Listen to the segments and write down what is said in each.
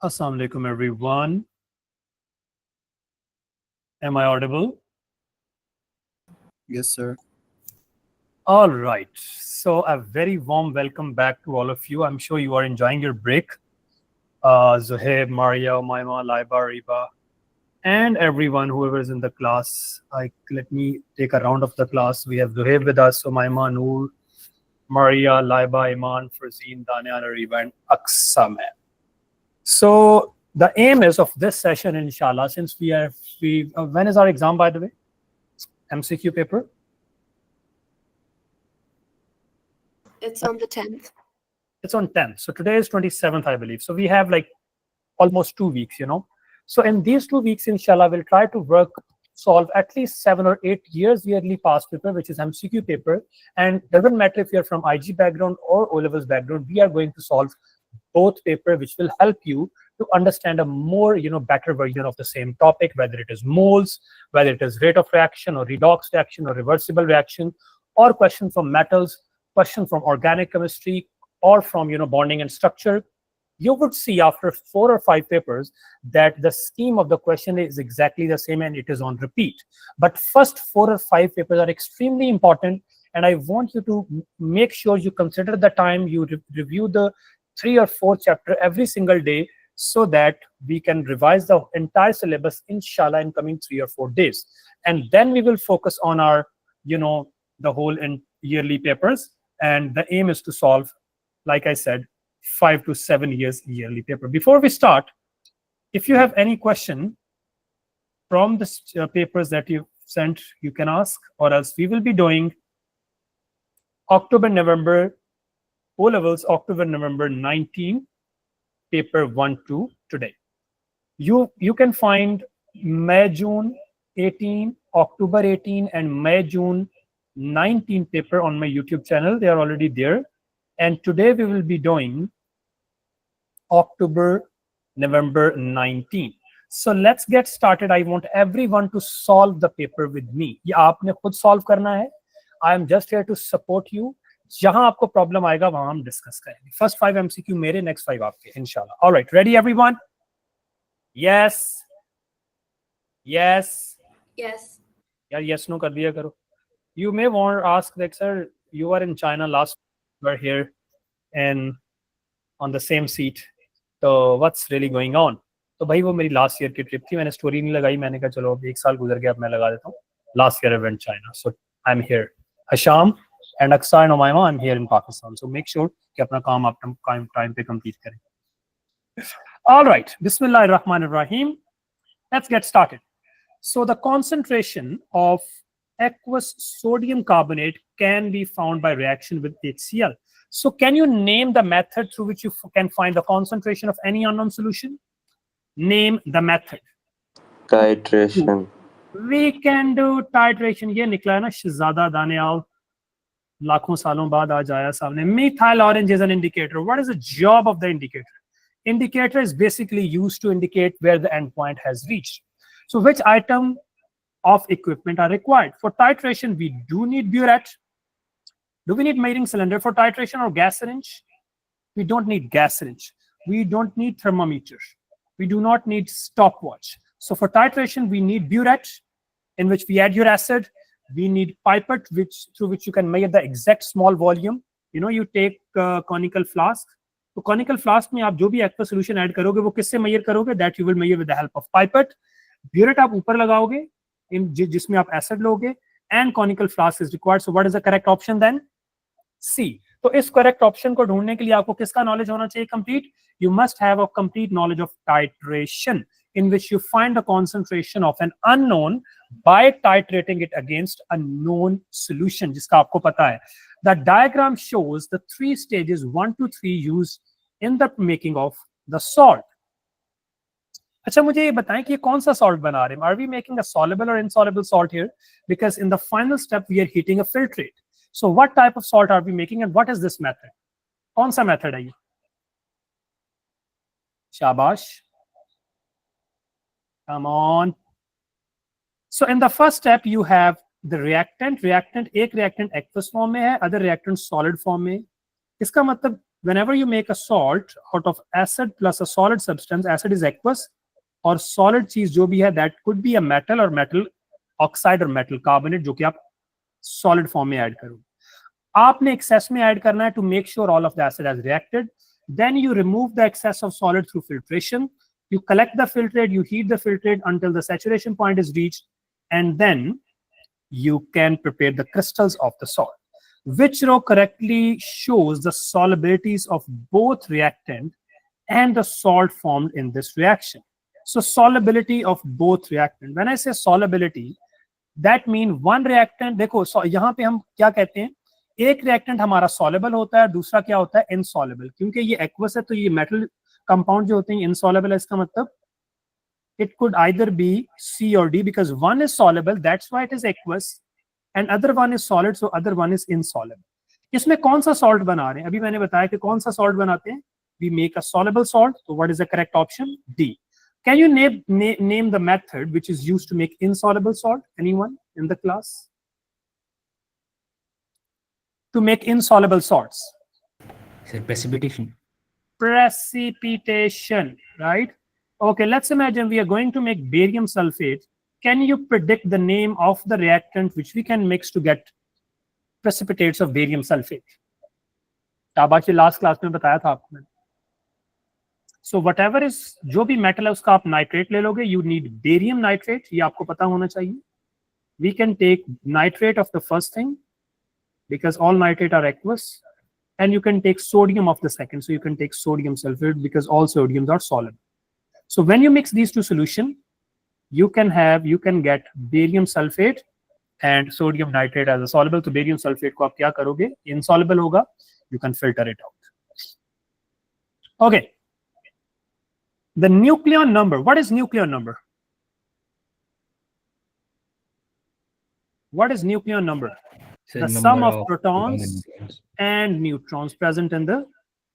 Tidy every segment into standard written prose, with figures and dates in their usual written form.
Assalamu alaikum, everyone. Am I audible? Yes, sir. All right. So, a very warm welcome back to all of you. I'm sure you are enjoying your break. Zuhaib, Maria, Umaima, Laiba, Riba, and everyone, whoever is in the class. Let me take a round of the class. We have Zuhaib with us, Umaima, Noor, Maria, Laiba, Iman, Farzeen, Daniel, Riba, and Aksam. So, the aim is of this session, inshallah, since when is our exam, by the way? MCQ paper? It's on the 10th. It's on 10th. So today is 27th, I believe. So we have like almost 2 weeks, So in these 2 weeks, inshallah, we'll try to solve at least 7 or 8 years yearly past paper, which is MCQ paper. And doesn't matter if you're from IG background or O-levels background, we are going to solve both paper, which will help you to understand a more, better version of the same topic, whether it is moles, whether it is rate of reaction or redox reaction or reversible reaction, or question from metals, question from organic chemistry, or from bonding and structure. You would see after 4 or 5 papers that the scheme of the question is exactly the same and it is on repeat. But first 4 or 5 papers are extremely important, and I want you to make sure you consider the time you review the 3 or 4 chapter every single day, so that we can revise the entire syllabus, inshallah, in coming 3 or 4 days. And then we will focus on our, the whole yearly papers. And the aim is to solve, like I said, 5 to 7 years yearly paper. Before we start, if you have any question from the papers that you sent, you can ask, or else we will be doing October, November, O-levels, October, November 19, paper 1-2 today. You can find May, June 18, October 18, and May, June 19 paper on my YouTube channel. They are already there. And today we will be doing October, November 19. So let's get started. I want everyone to solve the paper with me. ये आपने खुद solve करना है. I am just here to support you. जहां आपको problem आएगा वहां हम डिस्कस करेंगे. First 5 MCQ मेरे, next 5 आपके, इंशाल्लाह. All right, ready everyone? Yes. Yes. Yes. यार yes no कर दिया करो. You may want to ask that, sir, you were in China last, you were here and on the same seat. So what's really going on? तो भाई वो मेरी last year की trip थी, मैंने स्टोरी नहीं लगाई, मैंने कहा चलो अब 1 साल गुजर गया, अब मैं लगा देता हूँ. Last year I went China, so I'm here. Hasham and Aksa and Umaima, I'm here in Pakistan. So make sure कि अपना काम आप टाइम पे कंप्लीट करें. All right, Bismillahir Rahmanir Rahim. Let's get started. So the concentration of aqueous sodium carbonate can be found by reaction with HCl. So can you name the method through which you can find the concentration of any unknown solution? Name the method. Titration. We can do titration. ये निकला है ना शहजादा दानियाल, लाखों सालों बाद आज आया सामने. Methyl orange is an indicator. What is the job of the indicator? Indicator is basically used to indicate where the endpoint has reached. So which item of equipment are required? For titration, we do need burette. Do we need measuring cylinder for titration or gas syringe? We don't need gas syringe. We don't need thermometer. We do not need stopwatch. So for titration, we need burette, in which we add your acid. We need pipette, through which you can measure the exact small volume. You take conical flask. तो conical flask में आप जो भी aqueous solution add करोगे वो किससे measure करोगे? That you will measure with the help of pipette. Burette आप ऊपर लगाओगे, जिसमें आप acid लोगे, and conical flask is required. So what is the correct option then? C. तो इस correct option को ढूंढने के लिए आपको किसका knowledge होना चाहिए complete? You must have a complete knowledge of titration, in which you find the concentration of an unknown by titrating it against a known solution, जिसका आपको पता है. The diagram shows the 3 stages 1 to 3 used in the making of the salt. अच्छा मुझे ये बताएं कि ये कौन सा salt बना रहे हैं? Are we making a soluble or insoluble salt here? Because in the final step we are heating a filtrate. So what type of salt are we making and what is this method? कौन सा method है ये? शाबाश. Come on. So in the first step you have the reactant. एक reactant aqueous form में है, other reactant solid form में. इसका मतलब whenever you make a salt out of acid plus a solid substance, acid is aqueous, और solid चीज जो भी है that could be a metal or metal oxide or metal carbonate जो कि आप solid form में ऐड करोगे. आपने excess में ऐड करना है to make sure all of the acid has reacted. Then you remove the excess of solid through filtration. You collect the filtrate, you heat the filtrate until the saturation point is reached, and then you can prepare the crystals of the salt. Which row correctly shows the solubilities of both reactant and the salt formed in this reaction? So solubility of both reactant. When I say solubility, that means one reactant, देखो यहाँ पे हम क्या कहते हैं, एक reactant हमारा soluble होता है, दूसरा क्या होता है, insoluble. क्योंकि ये aqueous है तो ये metal compound जो होते हैं insoluble है, इसका मतलब it could either be C or D because one is soluble, that's why it is aqueous, and other one is solid, so other one is insoluble. इसमें कौन सा salt बना रहे हैं? अभी मैंने बताया कि कौन सा salt बनाते हैं? We make a soluble salt. So what is the correct option? D. Can you name the method which is used to make insoluble salt? Anyone in the class? To make insoluble salts. Sir, precipitation. Precipitation, right? Okay, let's imagine we are going to make barium sulfate. Can you predict the name of the reactant which we can mix to get precipitates of barium sulfate? शाबाशी, last class में बताया था आपको मैंने. So whatever is, जो भी metal है उसका आप nitrate ले लोगे. You need barium nitrate, ये आपको पता होना चाहिए. We can take nitrate of the first thing because all nitrate are aqueous, and you can take sodium of the second. So you can take sodium sulfate because all sodiums are solid. So when you mix these two solutions, you can get barium sulfate and sodium nitrate as a soluble. तो barium sulfate को आप क्या करोगे? Insoluble होगा. You can filter it out. Okay. The nucleon number. What is nucleon number? What is nucleon number? Sir, The number sum of of protons neutrons. and neutrons present in the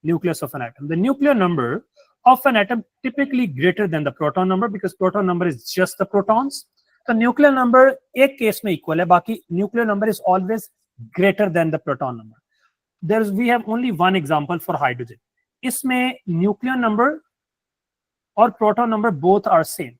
nucleus of an atom. The nuclear number of an atom typically greater than the proton number because proton number is just the protons. The nuclear number एक case में equal है, बाकी nuclear number is always greater than the proton number. We have only one example for hydrogen. इसमें nuclear number or proton number both are same.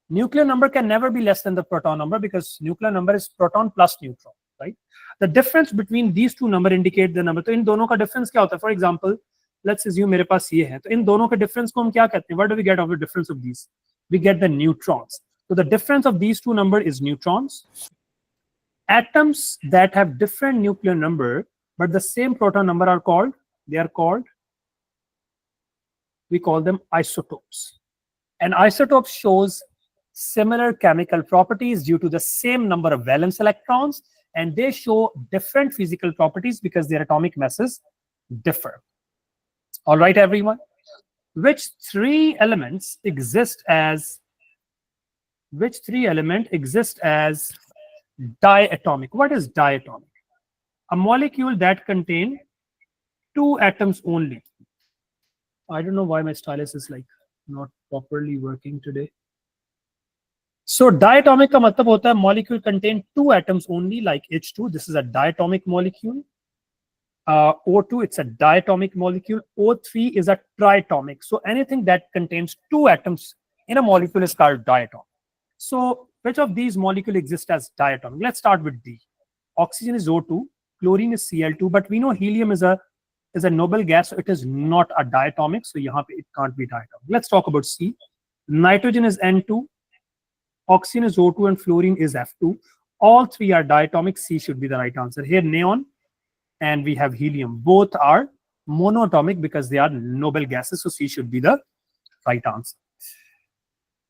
Nuclear number can never be less than the proton number because nuclear number is proton plus neutron, right? The difference between these two number indicate the number. तो इन दोनों का difference क्या होता है? For example, let's assume मेरे पास ये है, तो इन दोनों के difference को हम क्या कहते हैं? What do we get of the difference of these? We get the neutrons. So the difference of these two number is neutrons. Atoms that have different nuclear number but the same proton number are called, we call them isotopes. And isotopes shows similar chemical properties due to the same number of valence electrons, and they show different physical properties because their atomic masses differ. All right, everyone. Which three elements exist as diatomic? What is diatomic? A molecule that contains two atoms only. I don't know why my stylus is like not properly working today. So diatomic का मतलब होता है molecule contain two atoms only, like H2. This is a diatomic molecule. O2, it's a diatomic molecule. O3 is a triatomic. So anything that contains two atoms in a molecule is called diatomic. So which of these molecules exist as diatomic? Let's start with D. Oxygen is O2, chlorine is Cl2, but we know helium is a noble gas, so it is not a diatomic. So यहाँ पे it can't be diatomic. Let's talk about C. Nitrogen is N2, oxygen is O2, and fluorine is F2. All three are diatomic. C should be the right answer. Here neon and we have helium. Both are monoatomic because they are noble gases. So C should be the right answer.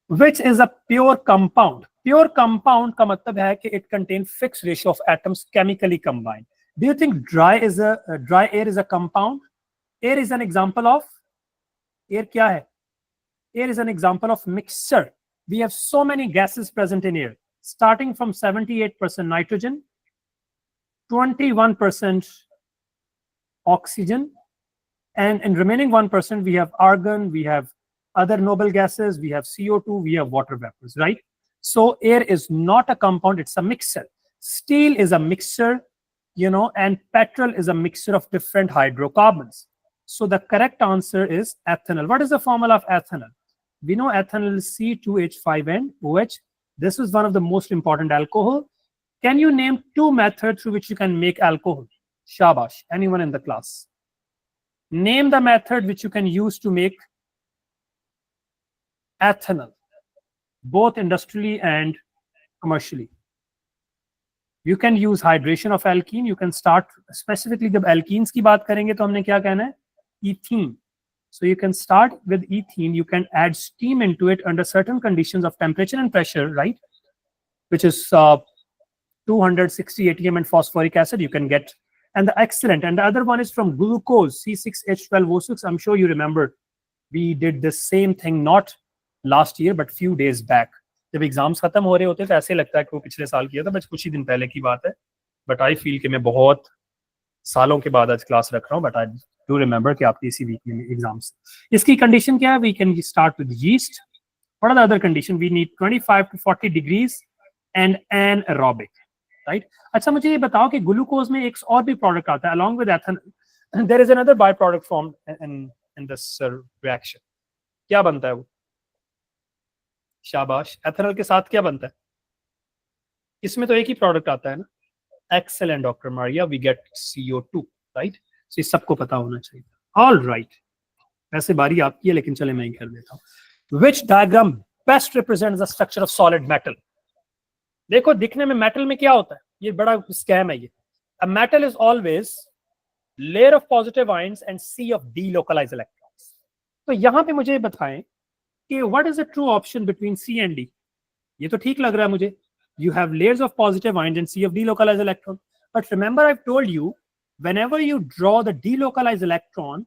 Which is a pure compound? Pure compound का मतलब है कि it contains fixed ratio of atoms chemically combined. Do you think dry air is a compound? Air is an example of, air क्या है? Air is an example of mixture. We have so many gases present in air, starting from 78% nitrogen, 21% oxygen, and in remaining 1% we have argon, we have other noble gases, we have CO2, we have water vapors, right? So air is not a compound, it's a mixture. Steel is a mixture, and petrol is a mixture of different hydrocarbons. So the correct answer is ethanol. What is the formula of ethanol? We know ethanol is C2H5N OH. This is one of the most important alcohol. Can you name two methods through which you can make alcohol? Shabash. Anyone in the class? Name the method which you can use to make ethanol, both industrially and commercially. You can use hydration of alkene. You can start specifically जब alkenes की बात करेंगे तो हमने क्या कहना है? Ethene. So you can start with ethene. You can add steam into it under certain conditions of temperature and pressure, right? Which is 260 atm and phosphoric acid. You can get, and the excellent. And the other one is from glucose, C6H12O6. I'm sure you remember we did the same thing not last year but few days back. जब exams खत्म हो रहे होते तो ऐसे लगता है कि वो पिछले साल किया था, बस कुछ ही दिन पहले की बात है. बट आई फील कि मैं बहुत सालों के बाद आज क्लास रख रहा हूँ. बट आई डू रिमेंबर कि आपकी इसी वीक में एग्जाम्स. इसकी कंडीशन क्या है? We can start with yeast. What are the other condition? We need 25 to 40 degrees and anaerobic, right? अच्छा, मुझे ये बताओ कि ग्लूकोज में एक और भी प्रोडक्ट आता है along with ethanol. There is another by product formed in this reaction. क्या बनता है वो? शाबाश. एथेनॉल के साथ क्या बनता है? इसमें तो एक ही प्रोडक्ट आता है ना. Excellent doctor Maria. We get CO2, right? So इस सबको पता होना चाहिए. All right. वैसे बारी आपकी है लेकिन चले मैं ही कर देता हूँ. Which diagram best represents the structure of solid metal? देखो, दिखने में मेटल में क्या होता है? ये बड़ा स्कैम है ये. A metal is always layer of positive ions and sea of delocalised electrons. तो यहां पे मुझे बताएं कि what is the true option between C and D? ये तो ठीक लग रहा है मुझे. You have layers of positive ions and sea of delocalized electron. But remember, I've told you, whenever you draw the delocalized electron,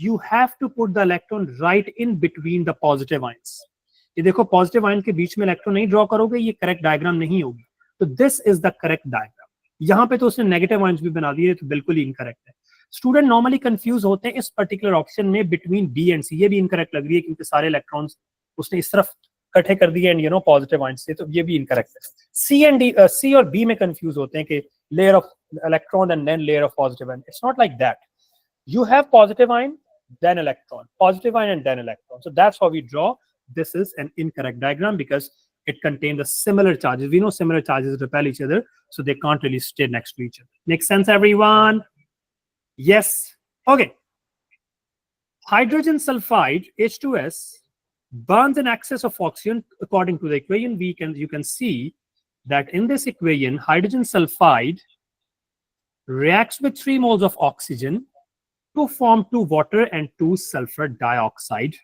you have to put the electron right in between the positive ions. ये देखो, positive ion के बीच में electron नहीं draw करोगे, ये correct diagram नहीं होगी. तो this is the correct diagram. यहाँ पे तो उसने नेगेटिव आयंस भी बना दिए, तो बिल्कुल ही इनकरेक्ट है. स्टूडेंट नॉर्मली कंफ्यूज होते हैं इस पर्टिकुलर ऑप्शन में बिटवीन बी एंड सी. ये भी इनकरेक्ट लग रही है क्योंकि सारे इलेक्ट्रॉन्स उसने इस तरफ इकट्ठे कर दिए एंड पॉजिटिव आयंस से, तो ये भी इनकरेक्ट है. सी एंड डी, सी और बी में कंफ्यूज होते हैं कि layer of electron and then layer of positive ion. It's not like that. You have positive ion then electron, positive ion and then electron. So that's how we draw. This is an incorrect diagram because it contains the similar charges. We know similar charges repel each other, so they can't really stay next to each other. Makes sense, everyone? Yes. Okay. Hydrogen sulfide, H2S, burns in excess of oxygen. According to the equation, you can see that in this equation, hydrogen sulfide reacts with 3 moles of oxygen to form 2 water and 2 sulfur dioxide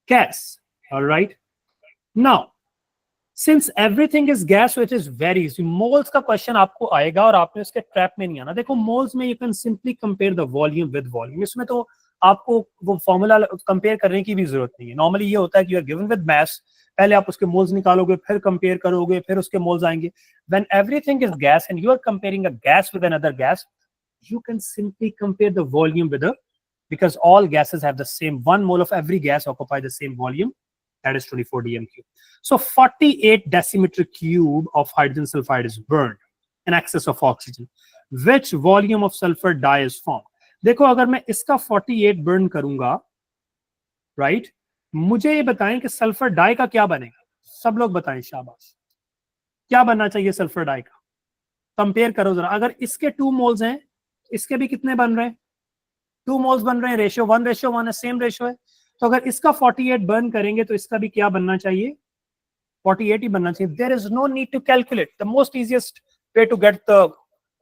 gas. All right. Now, since everything is gas, so it is very easy. Moles का question आपको आएगा और आपने उसके trap में नहीं आना. देखो, moles में you can simply compare the volume with volume. इसमें तो आपको वो फॉर्मूला कंपेयर करने की भी जरूरत नहीं है. नॉर्मली ये होता है कि you are given with mass, पहले आप उसके मोल्स निकालोगे, फिर कंपेयर करोगे, फिर उसके मोल्स आएंगे. When everything is gas and you are comparing a gas with another gas, you can simply compare the volume with because all gases have the same 1 mole of every gas occupy the same volume, that is 24 dm cube. So 48 decimeter cube of hydrogen sulfide is burned in excess of oxygen. Which volume of sulfur dye is formed? देखो, अगर मैं इसका 48 burn करूंगा, right, मुझे ये बताएं कि sulphur die का क्या बनेगा. सब लोग बताएं, शाबाश. क्या बनना चाहिए सल्फर डाई का? कंपेयर करो जरा. अगर इसके 2 मोल्स हैं, इसके भी कितने बन रहे हैं? 2 मोल्स बन रहे हैं. रेशियो 1:1 है, सेम रेशियो है. तो अगर इसका 48 बर्न करेंगे तो इसका भी क्या बनना चाहिए? 48 ही बनना चाहिए. There is no need to calculate. The most easiest way to get the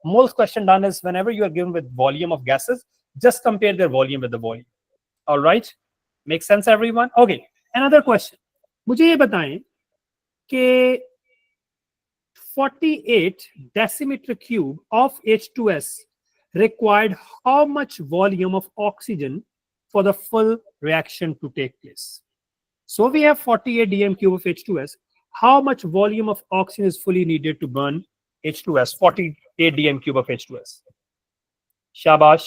moles question done is whenever you are given with volume of gases, just compare their volume with the volume. All right, make sense, everyone? Okay, another question. मुझे ये बताएं कि 48 decimeter cube of H2S required how much volume of oxygen for the full reaction to take place? So we have 48 dm cube of H2S. How much volume of oxygen is fully needed to burn H2S? 48 dm cube of H2S. Shabash.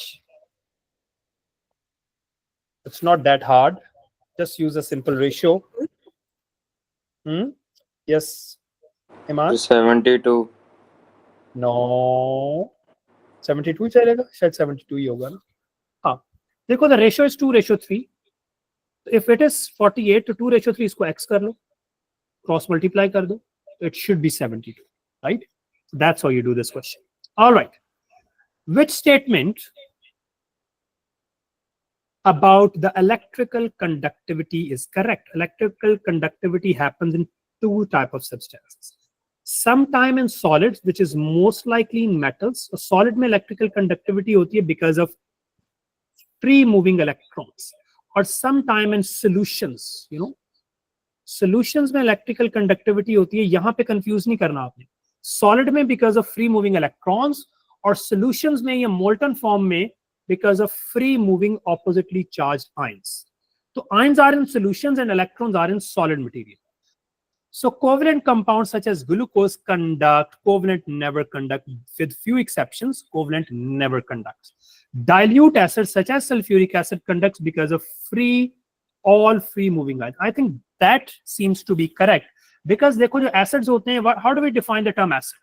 It's not that hard. Just use a simple ratio. Yes, Iman? 72. No. 72 चलेगा, शायद 72 ही होगा ना. हाँ, देखो the ratio is 2:3. If it is 48 तो 2:3 इसको x कर लो, cross multiply कर दो, it should be 72, right? That's how you do this question. All right. Which statement about the electrical conductivity is correct? Electrical conductivity happens in two types of substances. Sometime in solids, which is most likely in metals. So solid में electrical conductivity होती है because of free moving electrons. Or sometime in solutions, you know, solutions में electrical conductivity होती है. यहाँ पे confuse नहीं करना आपने. Solid में because of free moving electrons, और solutions में या molten form में because of free moving oppositely charged ions. So ions are in solutions and electrons are in solid material. So covalent compounds such as glucose conduct, covalent never conduct, with few exceptions, covalent never conducts. Dilute acids such as sulfuric acid conducts because of all free moving ions. I think that seems to be correct, because देखो जो acids होते हैं, how do we define the term acid?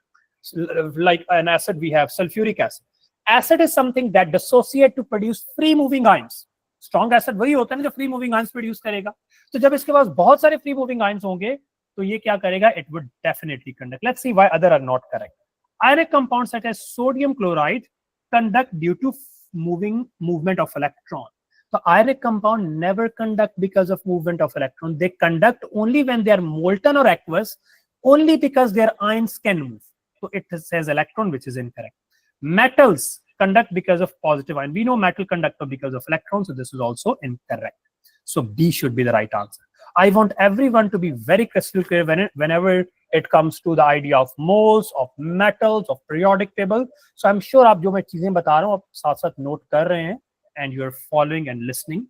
Like an acid we have sulfuric acid. Acid is something that dissociate to produce free moving ions. Strong acid वही होता है ना जो free moving ions produce करेगा. तो जब इसके पास बहुत सारे free moving ions होंगे तो ये क्या करेगा? It would definitely conduct. Let's see why other are not correct. Ionic compounds such as sodium chloride conduct due to movement of electron. So ionic compound never conduct because of movement of electron. They conduct only when they are molten or aqueous, only because their ions can move. So it says electron, which is incorrect. Metals conduct because of positive ion. We know metal conduct because of electrons, so this is also incorrect. So B should be the right answer. I want everyone to be very crystal clear whenever it comes to the idea of moles, of metals, of periodic table. So I'm sure आप जो मैं चीजें बता रहा हूँ आप साथ साथ नोट कर रहे हैं, and you're following and listening,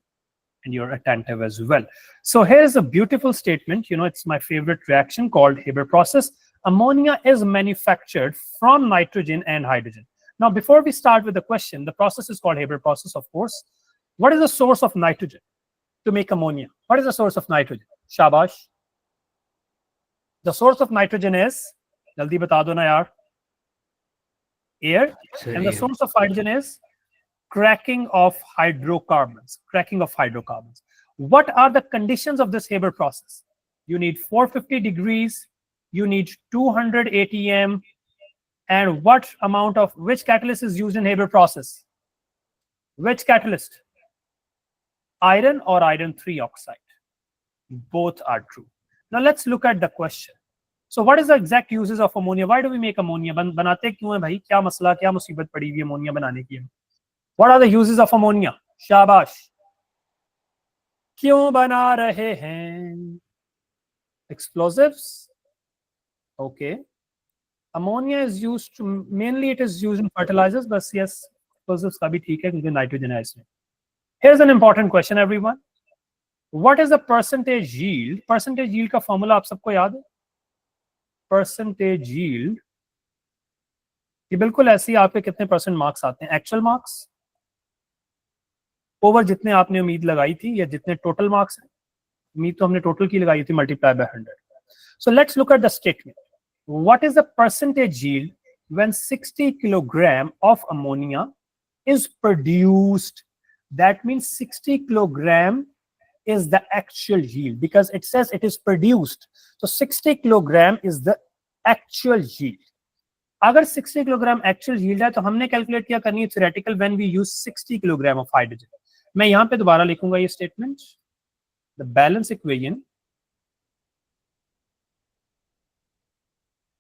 and you're attentive as well. So here's a beautiful statement. You know, it's my favorite reaction called Haber process. Ammonia is manufactured from nitrogen and hydrogen. Now, before we start with the question, the process is called Haber process, of course. What is the source of nitrogen to make ammonia? What is the source of nitrogen? Shabash. The source of nitrogen is, jaldi bata do na yaar, air. Sir, And the air. source of hydrogen is cracking of hydrocarbons. Cracking of hydrocarbons. What are the conditions of this Haber process? You need 450 degrees, you need 200 atm, and what amount of which catalyst is used in Haber process? Which catalyst? Iron or iron 3 oxide? Both are true. Now let's look at the question. So what is the exact uses of ammonia? Why do we make ammonia? बनाते क्यों हैं भाई? क्या मसला, क्या मुसीबत पड़ी हुई ammonia बनाने की? What are the uses of ammonia? शाबाश. क्यों बना रहे हैं? Explosives? Okay. Ammonia is used to, mainly it is used in fertilizers, but yes, explosives का भी ठीक है क्योंकि nitrogen है इसमें. Here's an important question, everyone. What is the percentage yield? Percentage yield का formula आप सबको याद है? Percentage yield, ये बिल्कुल ऐसे ही आपके कितने परसेंट मार्क्स आते हैं? Actual marks ओवर जितने आपने उम्मीद लगाई थी या जितने टोटल मार्क्स हैं. उम्मीद तो हमने टोटल की लगाई थी, multiply by 100. So let's look at the statement. What is the percentage yield when 60 kilogram of ammonia is produced? That means 60 kilogram is the actual yield because it says it is produced. So 60 kilogram is the actual yield. अगर 60 kilogram actual yield है तो हमने calculate क्या करनी है? Theoretical when we use 60 kilogram of hydrogen. मैं यहाँ पे दोबारा लिखूंगा ये statement. The balance equation.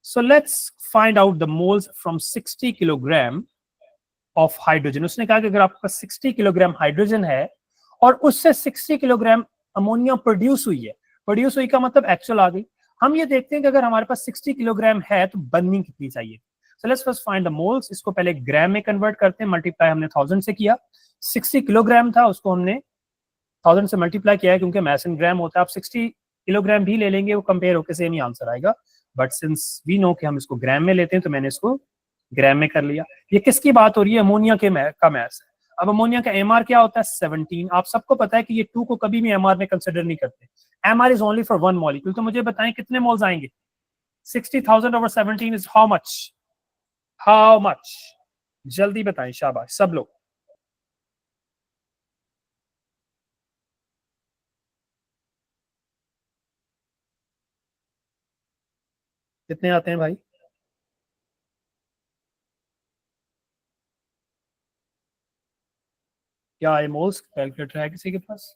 So let's find out the moles from 60 kilogram of hydrogen. उसने कहा कि अगर आपके पास 60 किलोग्राम हाइड्रोजन है और उससे 60 किलोग्राम अमोनिया प्रोड्यूस हुई है, प्रोड्यूस हुई का मतलब एक्चुअल आ गई. हम ये देखते हैं कि अगर हमारे पास 60 किलोग्राम है तो बर्निंग कितनी चाहिए. So let's first find the moles. इसको पहले ग्राम में कन्वर्ट करते हैं. मल्टीप्लाई हमने 1000 से किया. 60 किलोग्राम था, उसको हमने 1000 से मल्टीप्लाई किया है क्योंकि मैस इन ग्राम होता है. आप 60 किलोग्राम भी ले लेंगे वो कंपेयर होकर सेम ही आंसर आएगा. बट सिंस वी नो कि हम इसको ग्राम में लेते हैं तो मैंने इसको ग्राम में कर लिया. ये किसकी बात हो रही है? अमोनिया के का मैस है. अब अमोनिया का एमआर क्या होता है? 17. आप सबको पता है कि ये 2 को कभी भी एमआर में कंसिडर नहीं करते. MR is only for 1 molecule. तो मुझे बताएं कितने मोल्स आएंगे? 60,000 over 17 is how much? How much? जल्दी बताएं. शाबाश सब लोग. कितने आते हैं भाई? क्या है मोल्स? कैलकुलेटर है किसी के पास?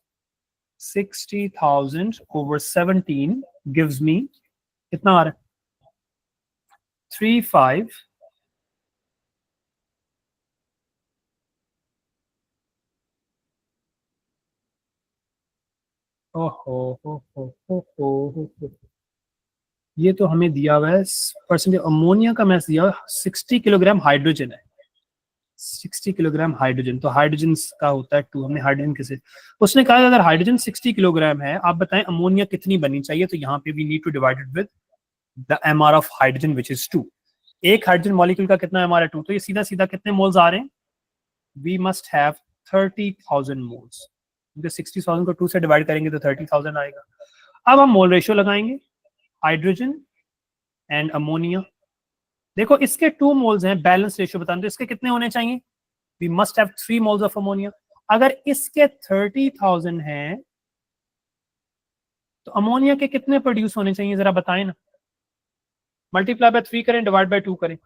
60,000 over 17 gives me कितना आ रहा है? 35 ओहो हो। ये तो हमें दिया हुआ है परसेंटेज अमोनिया का मैस दिया हुआ है, 60 किलोग्राम हाइड्रोजन है, 60 किलोग्राम हाइड्रोजन। तो हाइड्रोजन का होता है 2, हमने हाइड्रोजन किसे, उसने कहा अगर हाइड्रोजन 60 किलोग्राम है, आप बताएं अमोनिया कितनी बननी चाहिए? तो यहाँ पे we need to divide it with the MR of hydrogen which is 2। एक हाइड्रोजन मॉलिक्यूल का कितना एमआर है? 2। तो ये सीधा सीधा कितने मोल्स आ रहे हैं? We must have 30,000 moles. 60,000 को 2 से डिवाइड करेंगे तो 30,000 आएगा। अब हम मोल रेशियो लगाएंगे, हाइड्रोजन एंड अमोनिया। देखो इसके 2 मोल्स हैं, बैलेंस रेशियो बताना, तो इसके कितने होने चाहिए? We must have 3 moles of ammonia. अगर इसके 30,000 हैं तो अमोनिया के कितने प्रोड्यूस होने चाहिए जरा बताएं ना। मल्टीप्लाई बाय 3 करें, डिवाइड बाय 2 करें,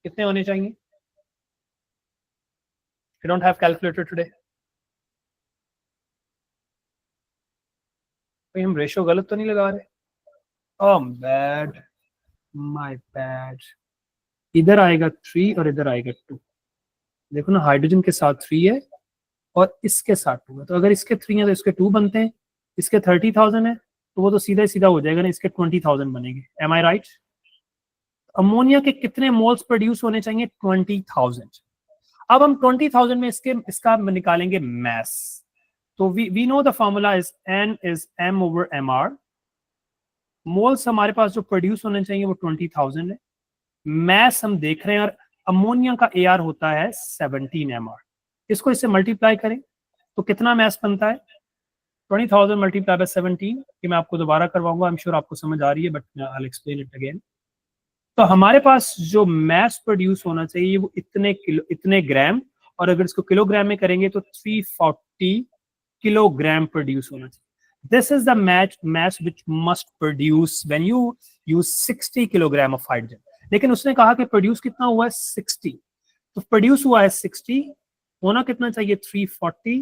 कितने होने चाहिए? You don't have calculator today? कोई हम रेशियो गलत तो नहीं लगा रहे? ओह बैड, माय बैड। इधर आएगा 3 और इधर आएगा 2। देखो ना, हाइड्रोजन के साथ 3 है और इसके साथ 2 है, तो अगर इसके 3 है तो इसके 2 बनते हैं, इसके 30,000 है तो वो तो सीधा ही सीधा हो जाएगा ना, इसके 20,000 बनेंगे। एम आई राइट? अमोनिया के कितने मोल्स प्रोड्यूस होने चाहिए? 20,000। अब हम 20,000 में इसका निकालेंगे मैस। तो we know the formula is N is M over M R. Moles हमारे पास जो प्रोड्यूस होने चाहिए वो 20,000 है। मैस हम देख रहे हैं और अमोनिया का ए आर होता है 17 एम आर। इसको इससे मल्टीप्लाई करें तो कितना मैस बनता है? 20,000 मल्टीप्लाई बाय 17। कि मैं आपको दोबारा करवाऊंगा, आई एम श्योर आपको समझ आ रही है, but I will explain it again. तो हमारे पास जो मैस प्रोड्यूस होना चाहिए वो इतने किलो, इतने ग्राम, और अगर इसको किलोग्राम में करेंगे तो 340 किलोग्राम प्रोड्यूस होना चाहिए। This is the mass which must produce when you use 60 kilogram of hydrogen. लेकिन उसने कहा कि प्रोड्यूस कितना हुआ है? 60। तो प्रोड्यूस हुआ है 60, होना कितना चाहिए? 340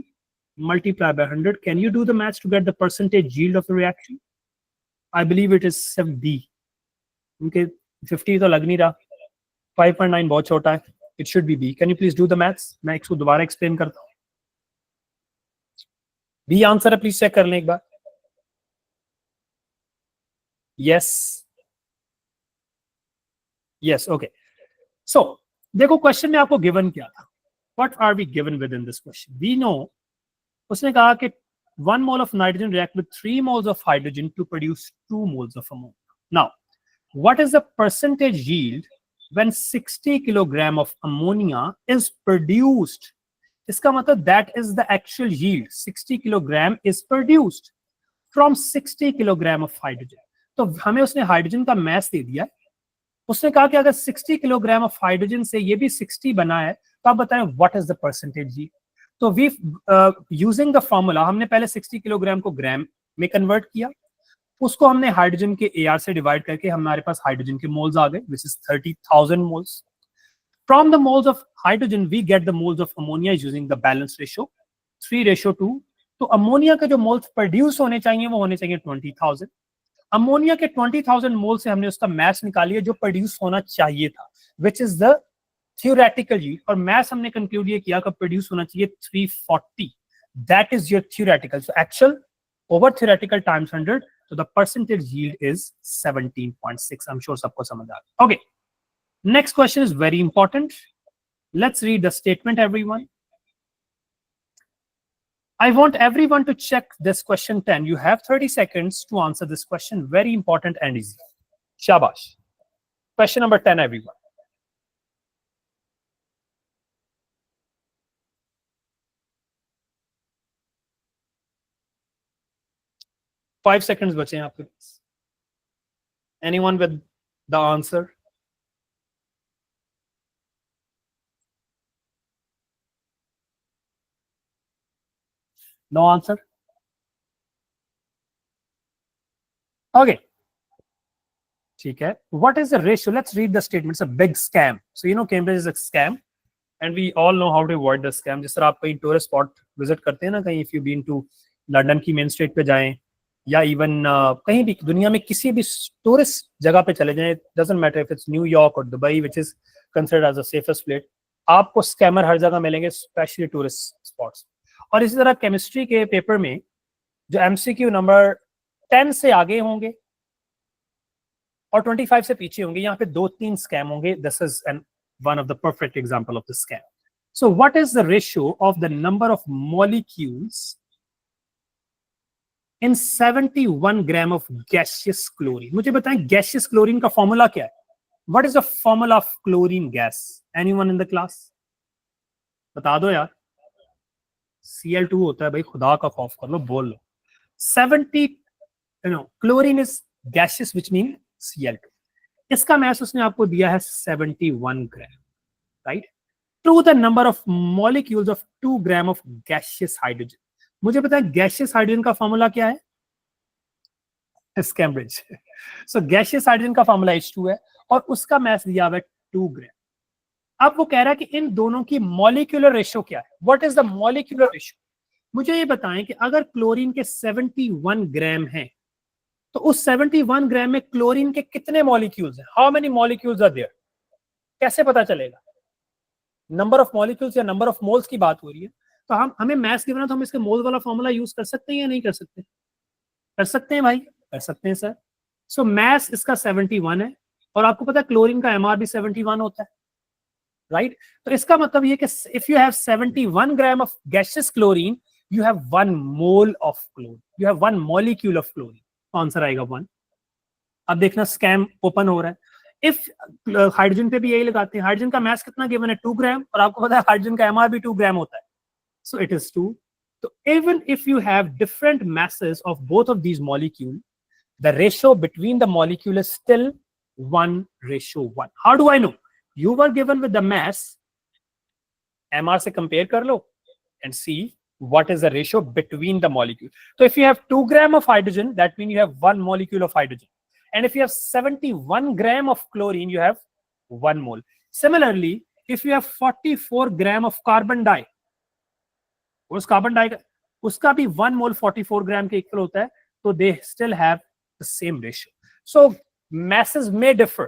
multiply by 100। Can you do the maths to get the percentage yield of the reaction? I believe it is D, क्योंकि 50 तो लग नहीं रहा, 5.9 बहुत छोटा है, it should be B. Can you please do the maths? मैं इसको दोबारा एक्सप्लेन करता हूँ। बी आंसर है, प्लीज चेक कर लें एक बार। Yes yes, okay. सो देखो क्वेश्चन में आपको गिवन क्या था, what are we given within this question? We know, उसने कहा कि 1 mole of nitrogen react with 3 moles of hydrogen to produce 2 moles of ammonia. Now, what is the percentage yield when 60 kilogram of ammonia is produced? इसका मतलब that is the actual yield, 60 kilogram is produced from 60 kilogram of hydrogen। तो हमें उसने hydrogen का mess दे दिया, उसने कहा कि अगर 60 किलोग्राम ऑफ हाइड्रोजन से ये भी 60 बना है तो आप बताएं व्हाट इज द परसेंटेज जी। तो वी यूजिंग द फॉर्मूला, हमने पहले 60 किलोग्राम को ग्राम में कन्वर्ट किया, उसको हमने हाइड्रोजन के एआर से डिवाइड करके हमारे पास हाइड्रोजन के मोल्स आ गए which is 30,000 moles. From the moles of hydrogen we get the moles of ammonia using the balance ratio 3:2। तो अमोनिया के जो मोल्स प्रोड्यूस होने चाहिए वो होने चाहिए 20,000। अमोनिया के 20,000 मोल से हमने उसका मैस निकाली है जो प्रोड्यूस होना चाहिए था, which is the theoretical yield. और मैस हमने कंक्लूड ये किया कि प्रोड्यूस होना चाहिए 340। That is your theoretical. So actual over theoretical times 100, so the percentage yield is 17.6। I'm sure सबको समझ आ गया। Okay, next question is very important. Let's read the statement, everyone. I want everyone to check this question 10. You have 30 seconds to answer this question. Very important and easy. Shabash. Question number 10, everyone. Five seconds बचे हैं आपके पास। Anyone with the answer? No answer? Okay. ठीक है. What is the ratio? Let's read the statement. It's a big scam. So you know Cambridge is a scam, and we all know how to avoid the scam. जिस तरह आप कहीं tourist spot visit करते हैं ना, कहीं if you been to London की main street पे जाएं या इवन कहीं भी दुनिया में किसी भी टूरिस्ट जगह पे चले जाएं, doesn't matter if it's New York और Dubai which is considered as the safest place, आपको स्कैमर हर जगह मिलेंगे, स्पेशली टूरिस्ट स्पॉट्स. और इसी तरह केमिस्ट्री के पेपर में जो एमसीक्यू नंबर 10 से आगे होंगे और 25 से पीछे होंगे, यहाँ पे 2-3 स्कैम होंगे. This is N one of the perfect example of the scam. So what is the ratio of the number of molecules in 71 gram of gaseous chlorine? मुझे बताएं गैसियस क्लोरीन का फॉर्मूला क्या है? What is the formula of chlorine gas? Anyone in the class? बता दो यार. Cl2 होता है भाई, खुदा का खौफ कर लो, बोल लो. 70 chlorine is gaseous which mean Cl2. इसका मैस उसने आपको दिया है 71 gram, right? To the number of molecules of 2 gram of gaseous hydrogen. मुझे पता है गैसियस हाइड्रोजन का फॉर्मूला क्या है? कैम्ब्रिज. सो गैसियस हाइड्रोजन का फॉर्मूला H2 है और उसका मैस दिया हुआ है 2 ग्राम. अब वो कह रहा है कि इन दोनों की मॉलिक्यूलर रेशियो क्या है? What is the molecular ratio? मुझे ये बताएं कि अगर क्लोरीन के 71 ग्राम हैं तो उस 71 ग्राम में क्लोरीन के कितने मॉलिक्यूल्स हैं? How many molecules are there? कैसे पता चलेगा? नंबर ऑफ मॉलिक्यूल्स या नंबर ऑफ मोल्स की बात हो रही है, तो हमें मैथ्स गिवन है तो हम इसके मोल वाला फॉर्मूला यूज कर सकते हैं या नहीं कर सकते? कर सकते हैं भाई, कर सकते हैं सर. सो मैथ्स इसका 71 है और आपको पता है क्लोरीन का एमआर भी 71 होता है, राइट? तो इसका मतलब ये कि if you have 71 gram of gaseous chlorine, you have 1 mole of chlorine, you have 1 molecule of chlorine. Answer आएगा 1. अब देखना स्कैम ओपन हो रहा है. इफ हाइड्रोजन पे भी यही लगाते हैं, हाइड्रोजन का मास कितना गिवन है? 2 ग्राम, और आपको पता है हाइड्रोजन का एमआर भी 2 ग्राम होता है, सो इट इज 2. तो even if you have different masses of both of these molecules, the ratio between the molecule is still 1:1. How do I know? You were given with the mass, MR से compare कर लो and see what is the ratio between the molecule. So if you have 2 gram of hydrogen, that means you have 1 molecule of hydrogen. And if you have 71 gram of chlorine, you have 1 mole. Similarly, if you have 44 gram of carbon di, उस carbon die उसका भी 1 मोल 44 ग्राम के equal होता है, तो they still have the same ratio. So masses may differ,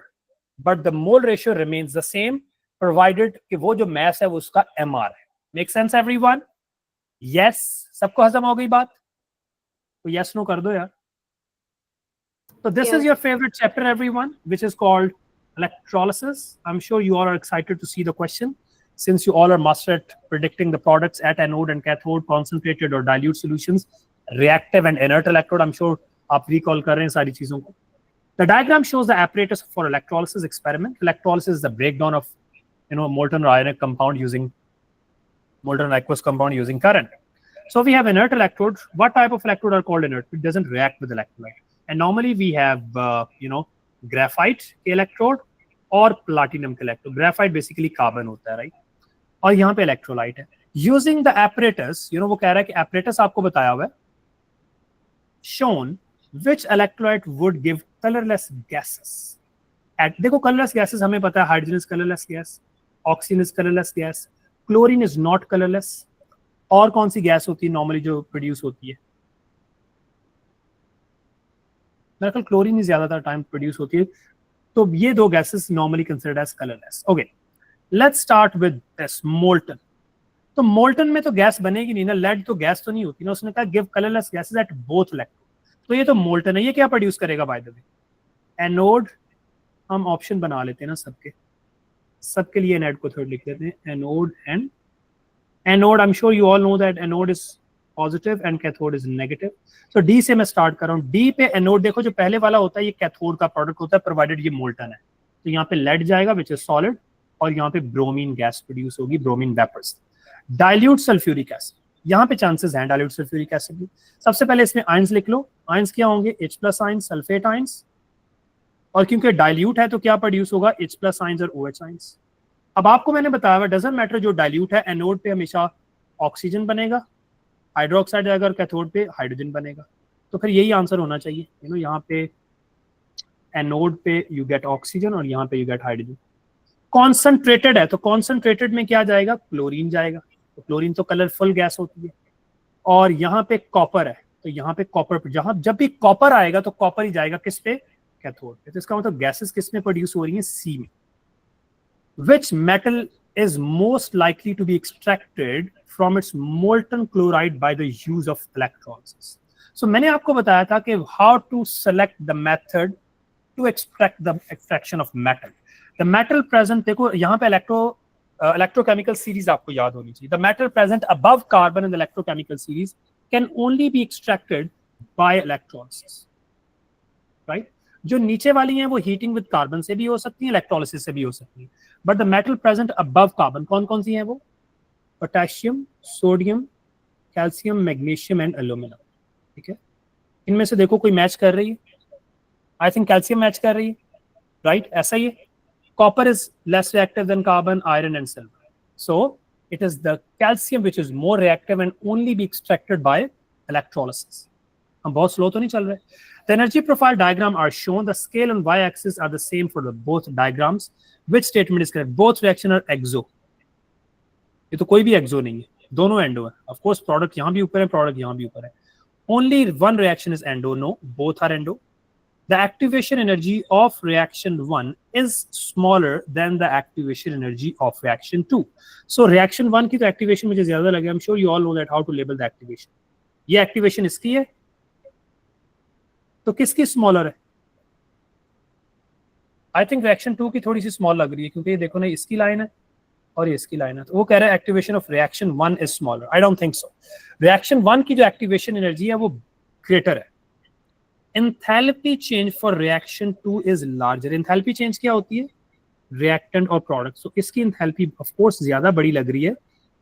but the mole ratio remains the same, provided कि वो जो mass है वो उसका MR है. Make sense everyone? Yes. सबको हजम हो गई बात? तो yes no कर दो यार. So this is your favorite chapter everyone, which is called electrolysis. I'm sure you all are excited to see the question, since you all are master at predicting the products at anode and cathode, concentrated or dilute solutions, reactive and inert electrode. I'm sure आप recall कर रहे हैं सारी चीजों को. The diagram shows the apparatus for electrolysis experiment. Electrolysis is the breakdown of molten or ionic compound using molten or aqueous compound using current. So we have inert electrodes. What type of electrode are called inert? It doesn't react with electrolyte. And normally we have graphite electrode or platinum electrode. Graphite basically carbon होता है, right? और यहाँ पे electrolyte है. Using the apparatus, वो कह रहा है कि apparatus आपको बताया हुआ है. Shown which electrolyte would give colorless gases. देखो colorless gases हमें पता है, hydrogen is colorless gas, oxygen is colorless gas, chlorine is not colorless. और कौन सी गैस होती है नॉर्मली जो प्रोड्यूस होती है? मेरे ख्याल क्लोरीन ही ज्यादातर टाइम प्रोड्यूस होती है. तो ये दो gases normally considered as colourless. Okay, let's start with this molten. तो मोल्टन में तो गैस बनेगी नहीं ना, लेड तो गैस तो नहीं होती ना. उसने कहा give colourless gases at both electrode. तो ये तो मोल्टन है. ये क्या प्रोड्यूस करेगा बाय द वे? एनोड. हम ऑप्शन बना लेते हैं ना सबके लिए एनोड को थर्ड लिख लेते हैं. Anode and anode. I am sure you all know that anode is positive and cathode is negative. So D से मैं स्टार्ट कर रहा हूँ. डी पे एनोड देखो, जो पहले वाला होता है ये कैथोड का प्रोडक्ट होता है, प्रोवाइडेड ये मोल्टन है. तो यहाँ पे लेड जाएगा विच इज सॉलिड, और यहाँ पे ब्रोमीन गैस प्रोड्यूस होगी, bromine vapours. Dilute sulphuric acid, यहाँ पे चांसेस हैं डाइल्यूट सल्फ्यूरिक एसिड की. सबसे पहले इसमें आयंस लिख लो. आयंस क्या होंगे? H+ ions, sulphate ions. और क्योंकि डाइल्यूट है तो क्या प्रोड्यूस होगा? H+ आयंस और OH आयंस. अब आपको मैंने बताया हुआ डजंट मैटर, जो डाइल्यूट है एनोड पे हमेशा ऑक्सीजन बनेगा, हाइड्रोक्साइड जाएगा, और कैथोड पे हाइड्रोजन बनेगा. तो फिर यही आंसर होना चाहिए, यू नो, यहाँ पे एनोड पे यू गेट ऑक्सीजन और यहाँ पे यू गेट हाइड्रोजन। कॉन्सेंट्रेटेड है तो कॉन्सेंट्रेटेड में क्या जाएगा, क्लोरीन जाएगा, तो क्लोरीन तो कलरफुल गैस होती है। और यहाँ पे कॉपर है तो यहाँ पे कॉपर, जहां जब भी कॉपर आएगा तो कॉपर ही जाएगा किस पे, कैथोड पे। तो इसका मतलब गैसेस किस में प्रोड्यूस हो रही है, सी में। Which metal is most likely to be extracted from its molten chloride by the use of electrolysis. So मैंने आपको बताया था कि how to select the method to extract the extraction of metal. The metal present, देखो यहाँ पे electrochemical series आपको याद होनी चाहिए। The metal present above carbon in the electrochemical series can only be extracted by electrolysis, right? जो नीचे वाली हैं वो हीटिंग विद कार्बन से भी हो सकती है, इलेक्ट्रोलिसिस से भी हो सकती है। But the metal present above carbon कौन कौन सी हैं वो, potassium, sodium, calcium, magnesium and aluminium, ठीक है। इनमें से देखो कोई मैच कर रही है, आई थिंक कैल्शियम मैच कर रही है, राइट? ऐसा ही है। Copper is less reactive than carbon, iron and silver. So it is the calcium which is more reactive and only be extracted by electrolysis. हम बहुत slow तो नहीं चल रहे। The energy profile diagram are shown. The scale and y-axis are the same for the both diagrams. Which statement is correct? Both reaction are exo. ये तो कोई भी exo नहीं है, दोनों endo है। Of course product यहाँ भी ऊपर है, product यहाँ भी ऊपर है। Only one reaction is endo. No, both are endo. The activation energy of reaction 1 is smaller than the activation energy of reaction 2. So reaction 1 की तो activation मुझे ज़्यादा लगे। I'm sure you all know that how to label the activation. ये activation इसकी है, तो किसकी smaller है? I think reaction 2 की थोड़ी सी small लग रही है, क्योंकि ये देखो ना, इसकी लाइन है और ये इसकी लाइन है, तो वो कह रहा है activation of reaction 1 is smaller. I don't think so. Reaction 1 की जो activation energy है वो greater है। Enthalpy change for reaction 2 is larger. Enthalpy change क्या होती है, reactant और product. So इसकी enthalpy of course ज्यादा बड़ी लग रही है,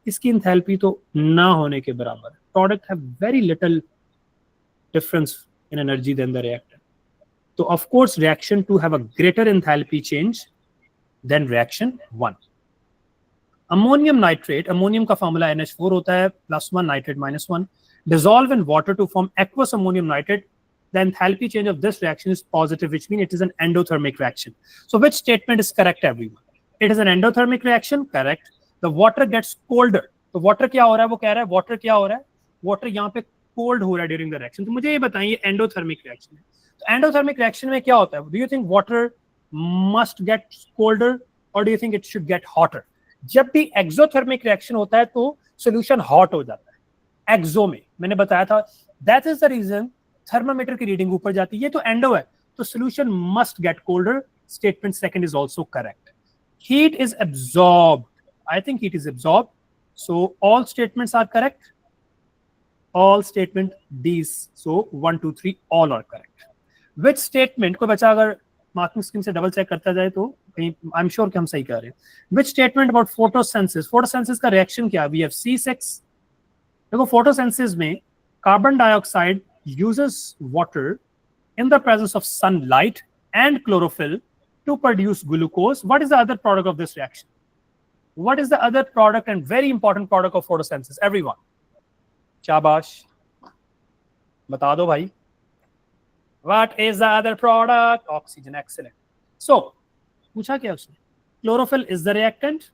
इसकी enthalpy तो ना होने के बराबर है। Product have very little difference in energy than the reactant. So of course reaction 2 have a greater enthalpy change than reaction 1. Ammonium nitrate, ammonium का formula NH4 होता है, +1 nitrate -1, dissolve in water to form aqueous ammonium nitrate. The enthalpy change of this reaction is positive, which means it is an endothermic reaction. So which statement is correct, everyone? It is an endothermic reaction, correct. The water gets colder. तो water क्या हो रहा है, वो कह रहा है water क्या हो रहा है, water यहाँ पे cold हो रहा है during the reaction। तो मुझे ये बताइए endothermic reaction है, तो endothermic reaction में क्या होता है? Do you think water must get colder or do you think it should get hotter? जब भी exothermic reaction होता है तो solution hot हो जाता है। Exo में मैंने बताया था, that is the reason thermometer की रीडिंग ऊपर जाती है। ये तो एंडो है, तो solution must get colder. Statement second is also correct. Heat is absorbed, I think heat is absorbed, so all statements are correct, all statement these, so 1 2 3 all are correct. Which statement, कोई बच्चा अगर marking scheme से double check करता जाए तो I am sure कि हम सही कर रहे हैं। Which statement about photosynthesis, photosynthesis का रिएक्शन क्या, वी हैव C6। देखो फोटोसिंथेसिस में carbon dioxide uses water in the presence of sunlight and chlorophyll to produce glucose. What is the other product of this reaction? What is the other product and very important product of photosynthesis? Everyone. Shabash. बता दो भाई. What is the other product? Oxygen. Excellent. So, पूछा क्या उसने? Chlorophyll is the reactant.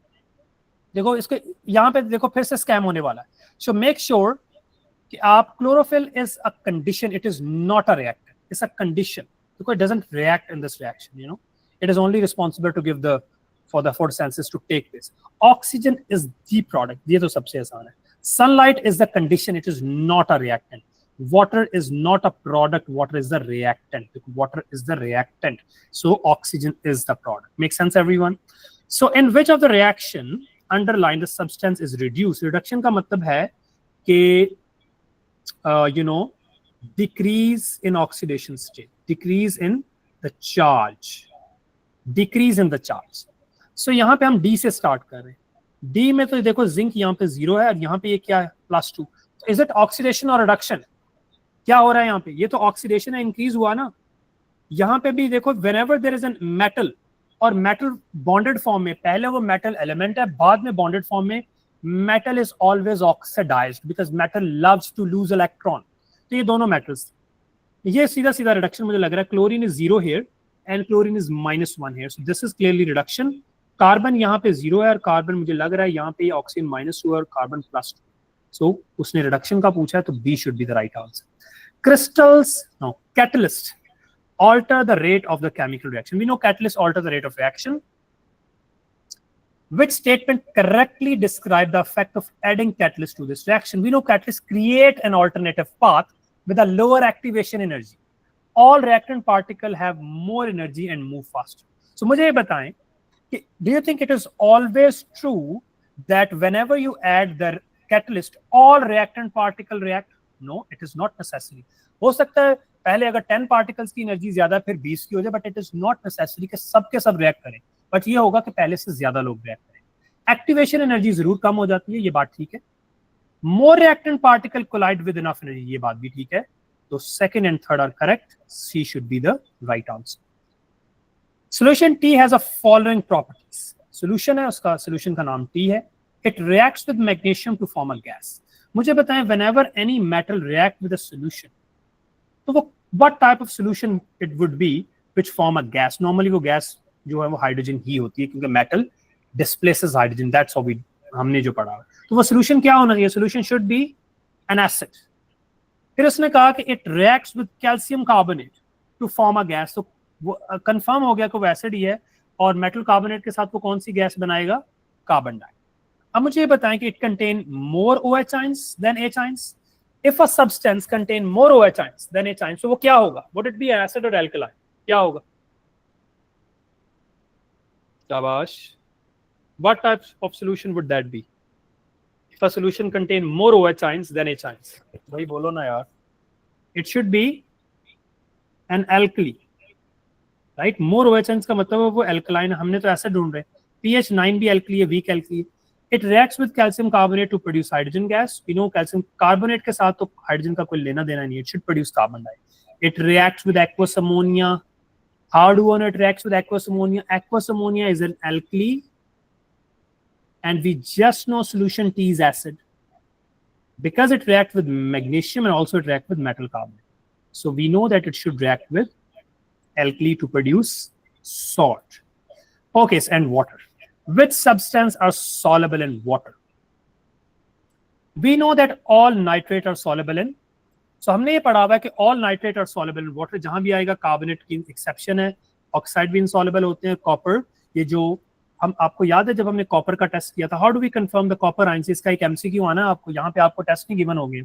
देखो इसको यहाँ पे देखो फिर से स्कैम होने वाला है. So make sure कि आप chlorophyll is a condition, it is not a reactant, it's a condition because it doesn't react in this reaction, you know, it is only responsible to give the for the photosynthesis to take place. Oxygen is the product, ये तो सबसे आसान है. Sunlight is the condition, it is not a reactant. Water is not a product, water is the reactant. Water is the reactant, so oxygen is the product. Make sense, everyone? So in which of the reaction underline the substance is reduced? Reduction का मतलब है कि you know, decrease in oxidation state, decrease in the charge, decrease in the charge. So यहाँ पे हम D से start कर रहे हैं. D में तो देखो जिंक यहाँ पे 0 है और यहाँ पे ये क्या है +2. Is it oxidation or reduction? क्या हो रहा है यहाँ पे? ये तो oxidation है, increase हुआ ना. यहाँ पे भी देखो whenever there is a metal और metal bonded form में, पहले वो metal element है, बाद में bonded form में, metal is always oxidized because metal loves to lose electron. तो ये दोनों metals, ये सीधा सीधा रिडक्शन मुझे लग रहा है. Chlorine is 0 here and chlorine is -1 here. So this is clearly reduction. Carbon यहाँ पे 0 है और कार्बन मुझे लग रहा है यहाँ पे ऑक्सीजन -2 और कार्बन +2. So उसने रिडक्शन का पूछा है तो B should be the right answer. Crystals, no, catalyst alter the rate of the chemical reaction. We know catalysts alter the rate of reaction. Which statement correctly describe the effect of adding catalyst to this reaction? We know catalysts create an alternative path with a lower activation energy. All reactant particles have more energy and move faster. So मुझे ये बताएं कि do you think it is always true that whenever you add the catalyst, all reactant particle react? No, it is not necessary. हो सकता है पहले अगर 10 particles की एनर्जी ज्यादा फिर 20 की हो जाए, but it is not necessary कि सब के सब रिएक्ट करें, बट ये होगा कि पहले से ज्यादा लोग रिएक्ट करें. एक्टिवेशन एनर्जी जरूर कम हो जाती है, ये बात ठीक है. More reactant particle collide with enough energy, ये बात भी ठीक है. तो second and third are correct. C should be the right answer. Solution T has a following properties. Solution है, उसका सोल्यूशन का नाम टी है. It reacts with magnesium to form a gas. मुझे बताएं whenever any metal react with a solution, तो वो what type of solution it would be which form a gas? Normally वो गैस जो है वो हाइड्रोजन ही होती है क्योंकि metal displaces hydrogen. That's how we हमने जो पढ़ा. तो वो solution क्या होना चाहिए? Solution should be an acid. फिर उसने कहा कि it reacts with calcium carbonate to form a gas. तो वो कंफर्म हो गया कि वो एसिड ही है और मेटल कार्बोनेट के साथ वो कौन सी गैस बनाएगा? Carbon dioxide. अब मुझे ये बताएं कि it contain more OH ions than H ions. If a substance contain more OH ions than H ions, so वो क्या होगा? Would it be acid or alkaline? क्या होगा? शाबाश. What type of solution would that be? If a solution contain more OH ions than H ions, भाई बोलो ना यार. It should be an alkali, right? More OH ions का मतलब है वो alkaline. हमने तो acid ढूंढ रहे. pH 9 भी alkali है, weak alkali है. It reacts with calcium carbonate to produce hydrogen gas. We know calcium carbonate के साथ तो hydrogen का कोई लेना देना नहीं है. It should produce carbon dioxide. It reacts with aqueous ammonia. How do we know it reacts with aqueous ammonia? Aqueous ammonia is an alkali, and we just know solution T is acid because it reacts with magnesium and also it reacts with metal carbonate. So we know that it should react with alkali to produce salt. Okay, and water. Which substance are soluble in water? We know that all nitrate are soluble in. So हमने ये पढ़ा हुआ है कि all nitrate are soluble in water. जहां भी आएगा carbonate की एक्सेप्शन है. ऑक्साइड भी इनसॉल्युबल होते हैं. कॉपर, ये जो हम आपको याद है जब हमने कॉपर का टेस्ट किया था, how do we confirm the copper ions? इसका एक एमसीक्यू आना आपको, यहाँ पे आपको टेस्ट नहीं गिवन होंगे.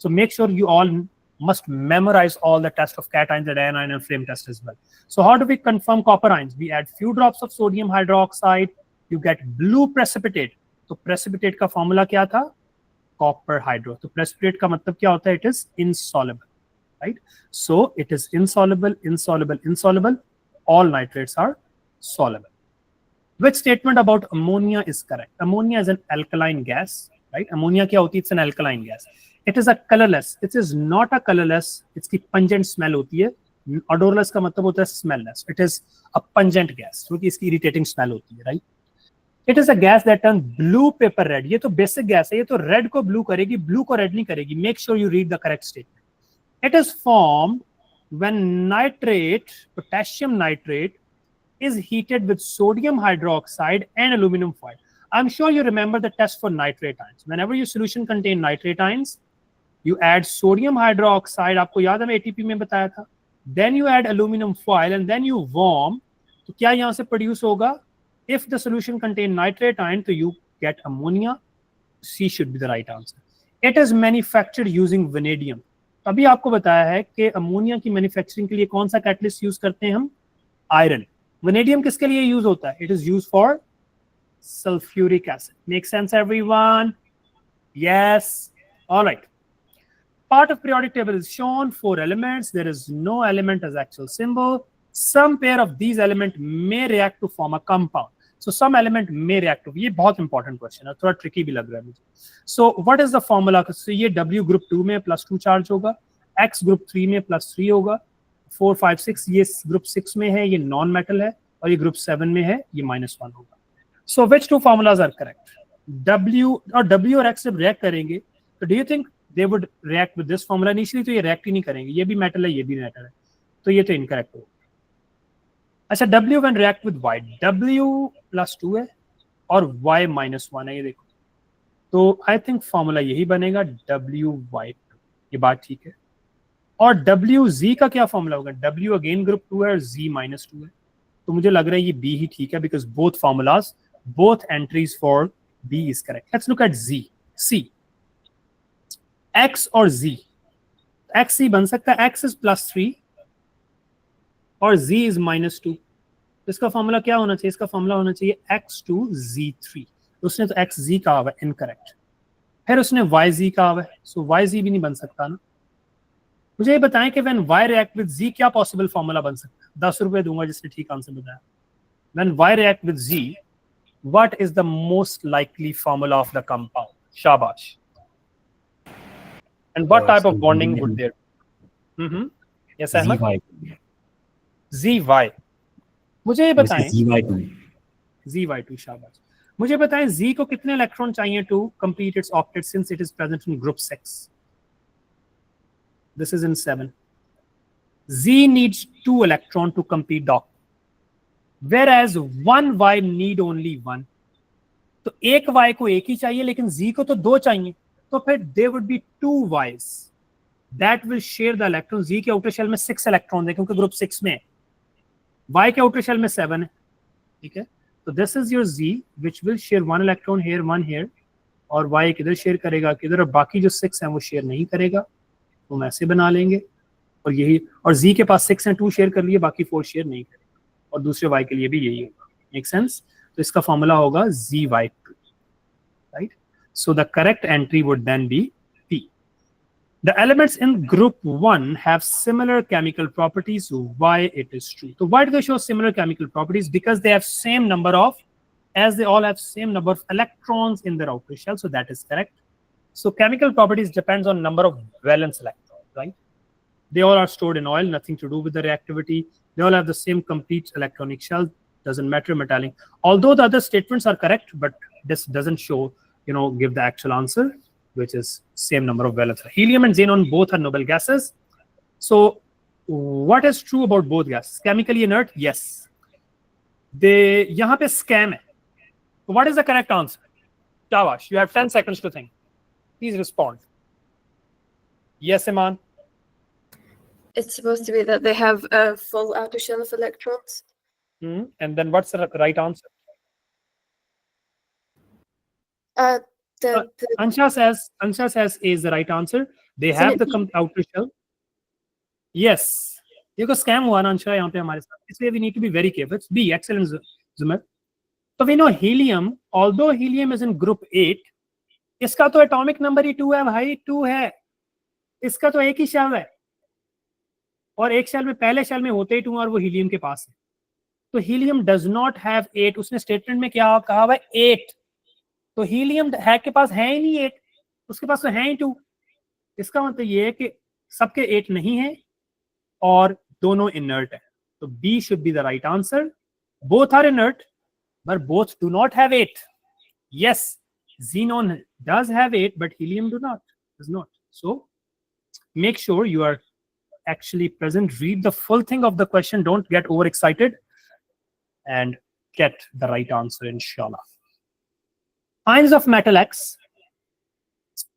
So make sure you all must memorize all the test of cations and anion and flame test as well. So how do we confirm copper ions? We add few drops of sodium hydroxide. You get blue precipitate. तो precipitate का formula क्या था? Copper hydro. तो precipitate का मतलब क्या होता है? It is insoluble, right? So it is insoluble, insoluble, insoluble. All nitrates are soluble. Which statement about ammonia is correct? Ammonia is an alkaline gas, right? Ammonia क्या होती है? It's an alkaline gas. It is a colorless. It is not a colorless. इसकी pungent smell होती है. Odorless का मतलब होता है smellless. It is a pungent gas, क्योंकि इसकी irritating smell होती है, right? It is a gas that turns blue paper red. ये तो basic gas है, ये तो red को blue करेगी, blue को red नहीं करेगी. Make sure you read the correct statement. It is formed when nitrate, potassium nitrate, is heated with sodium hydroxide and aluminum foil. I'm sure you remember the test for nitrate ions. Whenever your solution contain nitrate ions, you add sodium hydroxide. आपको याद है मैं ATP में बताया था. Then you add aluminum foil and then you warm. तो क्या यहाँ से produce होगा? If the solution contain nitrate ion, so you get ammonia. C should be the right answer. It is manufactured using vanadium. अभी आपको बताया है कि अमोनिया की मैन्युफैक्चरिंग के लिए कौन सा कैटलिस्ट यूज करते हैं हम? आयरन. वेनेडियम किसके लिए यूज होता है? It is use for sulfuric acid. Make sense, everyone? Yes. All right. Part of periodic table is shown. 4 elements. There is no element as actual symbol. Some pair of these elements may react to form a compound. So some element may react to. ये बहुत important question है, थोड़ा tricky भी लग रहा है मुझे. So what is the formula? So ये W group 2 में +2 चार्ज होगा, X group 3 में +3 होगा, 4, 5, 6 ये group 6 में है, ये नॉन मेटल है, और ये group 7 में है, ये -1 होगा. So which two formulas are correct? W और X जब react करेंगे, तो do you think they would react with this formula initially, तो ये रिएक्ट ही नहीं करेंगे, ये भी मेटल है ये भी मेटल है, तो ये तो इनकरेक्ट हो। अच्छा, W when react with Y, W+2 है और Y -1 है, ये देखो, तो आई थिंक फॉर्मूला यही बनेगा WY2, ये बात ठीक है। और WZ का क्या फॉर्मूला होगा? W अगेन ग्रुप 2 है और Z -2 है, तो मुझे लग रहा है ये B ही ठीक है, because both formulas, both entries for B is correct. Let's look eight Z, C, X और Z, X बन सकता है, X इज +3 और Z इज -2, तो इसका फॉर्मूला क्या होना चाहिए? इसका फॉर्मूला होना चाहिए X2Z3, उसने तो XZ कहा हुआ है, इनकरेक्ट। फिर उसने YZ कहा हुआ है, सो YZ भी नहीं बन सकता ना। मुझे ये बताएं कि when Y react with Z क्या पॉसिबल फॉर्मूला बन सकता है? 10 रुपए दूंगा जिसने ठीक आंसर बताया। When Y react with Z, what is the most likely formula of the compound? शाबाश। And what type of bonding would there? Yes Ahmed, ZY। मुझे ये बताएं, ZY2, शाबाश। मुझे बताएं Z को कितने इलेक्ट्रॉन चाहिए to complete its octet, since it is present in group 6? This is in 7. Z needs 2 electron to complete the octet, whereas 1 Y need only 1. तो एक Y को एक ही चाहिए, लेकिन Z को तो 2 चाहिए, तो फिर there would be 2 Ys that will share the electron. Z के आउटर शेल में 6 इलेक्ट्रॉन है क्योंकि ग्रुप 6 में है, Y के आउटर शेल में 7 है, ठीक है। तो this is your Z which will share 1 electron here, 1 here, और Y किधर शेयर करेगा, किधर, और बाकी जो 6 हैं वो शेयर नहीं करेगा, तो हम ऐसे बना लेंगे। और यही, और Z के पास 6 हैं, 2 शेयर कर लिए, बाकी 4 शेयर नहीं करेगा, और दूसरे Y के लिए भी यही होगा। Make sense? तो इसका फॉर्मूला होगा ZY2, right? So the correct entry would then be P. The elements in group 1 have similar chemical properties. Why it is true? So why do they show similar chemical properties? Because they have same number of, as they all have same number of electrons in their outer shell, so that is correct. So chemical properties depends on number of valence electrons, right? They all are stored in oil, nothing to do with the reactivity. They all have the same complete electronic shell, doesn't matter metallic. Although the other statements are correct, but this doesn't show, give the actual answer, which is same number of valence. Helium and xenon both are noble gases. So what is true about both gases? Chemically inert, yes. They यहाँ पे scam है. What is the correct answer? Shabash, you have 10 seconds to think. Please respond. Yes, Iman. It's supposed to be that they have a full outer shell of electrons. And then what's the right answer? Ansha says A is the right answer. They have the outer shell. Yes. देखो scam हुआ ना अंशा यहाँ पे हमारे साथ, इसलिए we need to be very careful. It's B. Excellent, Zumer. So we know helium, although helium is in group 8, इसका तो एटॉमिक नंबर ही 2 है भाई, 2 है, इसका तो एक ही शेल है, और एक शेल में, पहले शेल में होते ही 2 और वो हीलियम के पास है, तो हीलियम डज नॉट हैव 8। उसने स्टेटमेंट में क्या कहा हुआ है? 8। तो हीलियम है के पास है ही नहीं 8, उसके पास तो है ही 2। इसका मतलब ये है कि सबके 8 नहीं है और दोनों इनर्ट है, तो B should be the right answer. Both are inert but both do not have 8। Yes, xenon does have 8 but helium does not. So make sure you are actually present, read the full thing of the question, don't get overexcited, and get the right answer, inshallah. Ions of metal X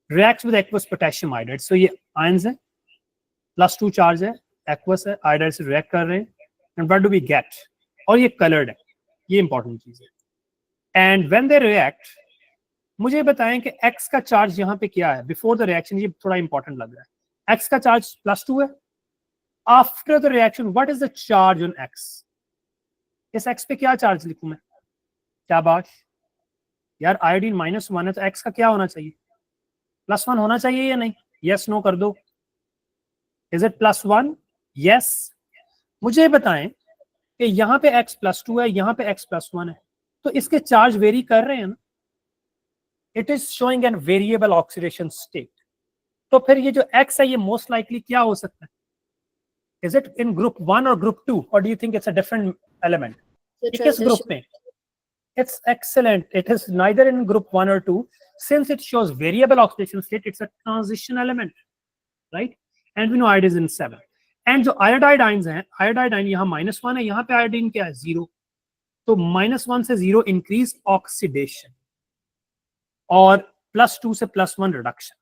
reacts with aqueous potassium iodide. So ये ions है, +2 charge है, aqueous है, iodide से react कर रहे हैं, and what do we get? और ये colored है, ये important चीज है। And when they react, मुझे बताएं कि X का चार्ज यहाँ पे क्या है बिफोर द रिएक्शन, ये थोड़ा इंपॉर्टेंट लग रहा है। X का चार्ज +2 है। After the reaction what is the charge on X? इस X पे क्या चार्ज लिखूं मैं? शाबाश यार, आयोडीन -1 है, तो X का क्या होना चाहिए? +1 होना चाहिए या नहीं? यस नो कर दो। Is it +1? यस। मुझे बताएं कि यहाँ पे X +2 है, यहाँ पे X +1 है, तो इसके चार्ज वेरी कर रहे हैं ना? It is showing an variable oxidation state. तो फिर ये जो X है ये most likely क्या हो सकता है? Is it in group 1 or group 2, or do you think it's a different element? किस ग्रुप में? It's excellent. It is neither in group 1 or 2. Since it shows variable oxidation state, it's a transition element, right? And we know iodine is in 7. And जो iodide ions हैं, iodide ion यहाँ -1 है, यहाँ पे iodine क्या है? 0. तो -1 से 0 increase oxidation और +2 से +1 reduction.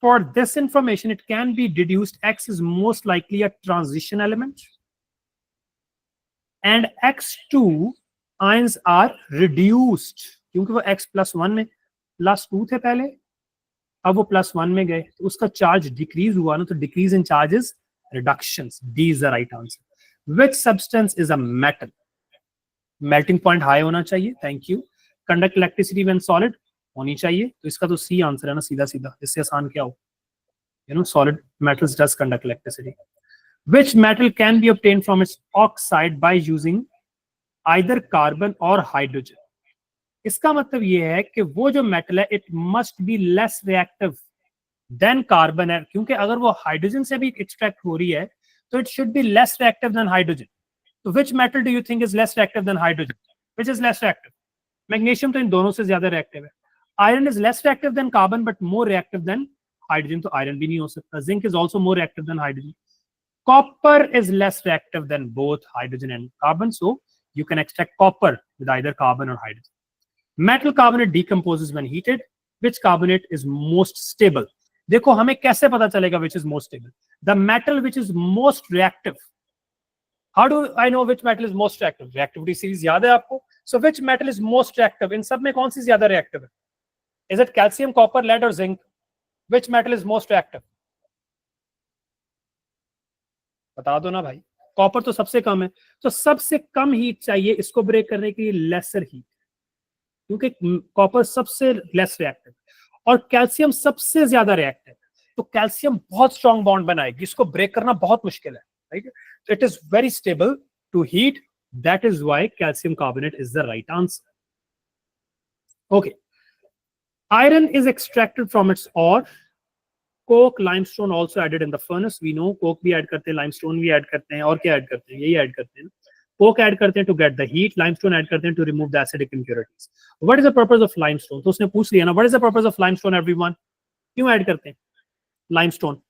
For this information, it can be deduced X is most likely a transition element, and X2 ions are reduced क्योंकि वो X+1 में +2 थे पहले, अब वो +1 में गए, तो उसका चार्ज डिक्रीज हुआ ना, तो decrease in charges, reductions. D is the right answer. Which substance is a metal? Melting point high होना चाहिए. Thank you. Conduct electricity when solid होनी चाहिए. तो इसका तो C आंसर है ना, सीधा सीधा. इससे आसान क्या हो? Solid metals does conduct electricity. Which metal can be obtained from its oxide by using either carbon or hydrogen? इसका मतलब ये है कि वो जो मेटल है, it must be less reactive than carbon है, क्योंकि अगर वो हाइड्रोजन से भी एक्सट्रैक्ट हो रही है, तो it should be less reactive than hydrogen. So which metal do you think is less reactive than hydrogen? Which is less reactive? Magnesium तो इन दोनों से ज्यादा reactive है. Iron is less reactive than carbon but more reactive than hydrogen, तो iron भी नहीं हो सकता. Zinc is also more reactive than hydrogen. Copper is less reactive than both hydrogen and carbon, so you can extract copper with either carbon or hydrogen. Metal carbonate decomposes when heated. Which carbonate is most stable? देखो हमें कैसे पता चलेगा which is most stable? The metal which is most reactive. How do I know which metal is most reactive? Reactivity series याद है आपको? So which metal is most reactive? इन सब में कौन सी ज्यादा reactive है? Is it calcium, copper, lead or zinc? Which metal is most reactive? बता दो ना भाई. कॉपर तो सबसे कम है, तो सबसे कम हीट चाहिए इसको ब्रेक करने के लिए, लेसर हीट, क्योंकि कॉपर सबसे लेस रिएक्टिव और कैल्शियम सबसे ज्यादा रिएक्टिव. तो कैल्शियम बहुत स्ट्रॉन्ग बॉन्ड बनाएगी, इसको ब्रेक करना बहुत मुश्किल है, राइट? तो it is very stable to heat, that is why calcium carbonate is the right answer. Okay, iron is extracted from its ore. Coke, limestone also added in the furnace. We know coke भी add करते हैं, limestone भी add करते हैं, और क्या add करते हैं? यही ऐड करते हैं. कोक ऐड करते हैं to get the heat, limestone add करते हैं to remove the acidic impurities. What is the purpose of limestone? तो उसने पूछ लिया ना, what is the purpose of limestone everyone? क्यों ऐड करते हैं limestone?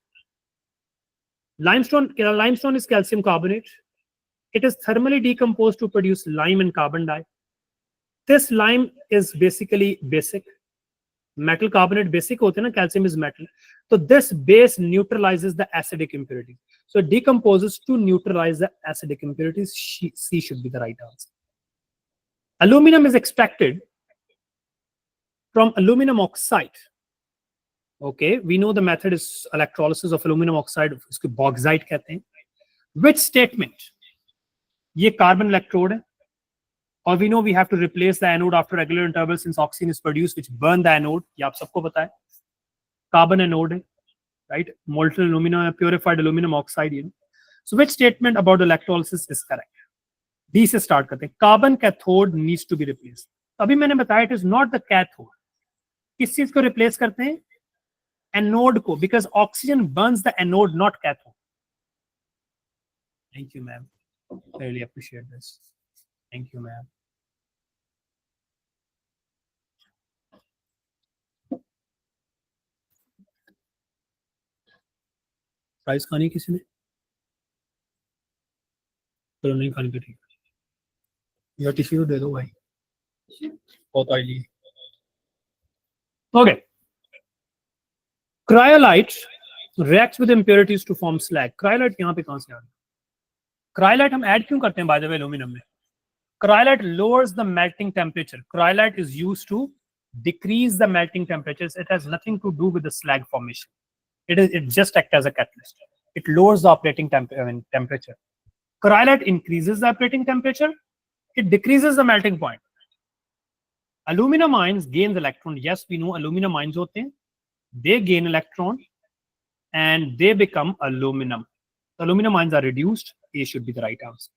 Limestone is calcium carbonate. It is thermally decomposed to produce lime and carbon dioxide. This lime is basically basic. Metal carbonate basic होते हैं ना, calcium is metal. So this base neutralizes the acidic impurities. So it decomposes to neutralize the acidic impurities. C should be the right answer. Aluminum is extracted from aluminum oxide. Okay, we know the method is electrolysis of aluminum oxide. इसको bauxite कहते हैं. Which statement? ये carbon electrode है, और we know we have to replace the anode after regular intervals since oxygen is produced, which burn the anode. ये आप सबको पता है. Carbon anode है, right? Molten aluminum, purified aluminum oxide. So which statement about electrolysis is correct? D से start करते हैं. Carbon cathode needs to be replaced. अभी मैंने बताया it is not the cathode. किस चीज को replace करते हैं? Anode को, because oxygen burns the anode, not cathode. Thank you, ma'am. I really appreciate this. Thank you, ma'am. Fries खानी किसी ने? चलो नहीं खानी तो ठीक है, या टिश्यू दे दो भाई, बहुत oily. Okay, cryolite reacts with impurities to form slag. Cryolite यहाँ पे कहाँ से आ गया? क्रायोलाइट हम ऐड क्यों करते हैं बाय द वे एल्यूमिनियम में? Cryolite lowers the melting temperature. Cryolite is used to decrease the melting temperatures. It has nothing to do with the slag formation. It just acts as a catalyst. It lowers the operating temperature. Cryolite increases the operating temperature. It decreases the melting point. Aluminum ions gain electron. Yes, we know aluminum ions होते हैं. They gain electron and they become aluminum. The aluminum ions are reduced. A should be the right answer.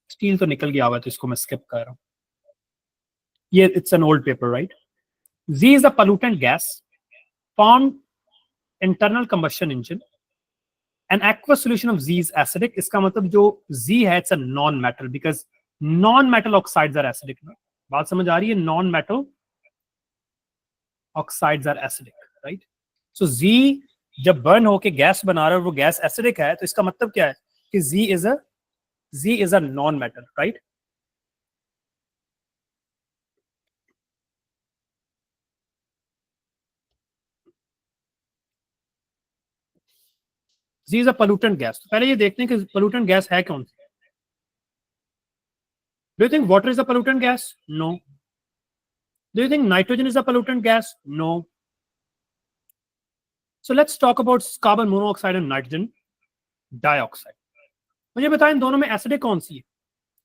Steel तो निकल गया हुआ है, तो इसको मैं स्किप कर रहा हूं. ये it's an old paper, right? Z is a pollutant gas formed internal combustion engine. An aqueous solution of Z is acidic. इसका मतलब जो Z है, it's a non-metal because non metal oxides are acidic. बात समझ आ रही है? Non metal oxides are acidic, right? So जी जब बर्न होके गैस बना रहा है और वो गैस एसिडिक है, तो इसका मतलब क्या है कि Z is a non-metal, right? Z is a pollutant gas. तो पहले ये देखते हैं कि pollutant gas है कौन सी? Do you think water is a pollutant gas? No. Do you think nitrogen is a pollutant gas? No. So let's talk about carbon monoxide and nitrogen dioxide. मुझे बताएं दोनों में एसिडिक कौन सी है?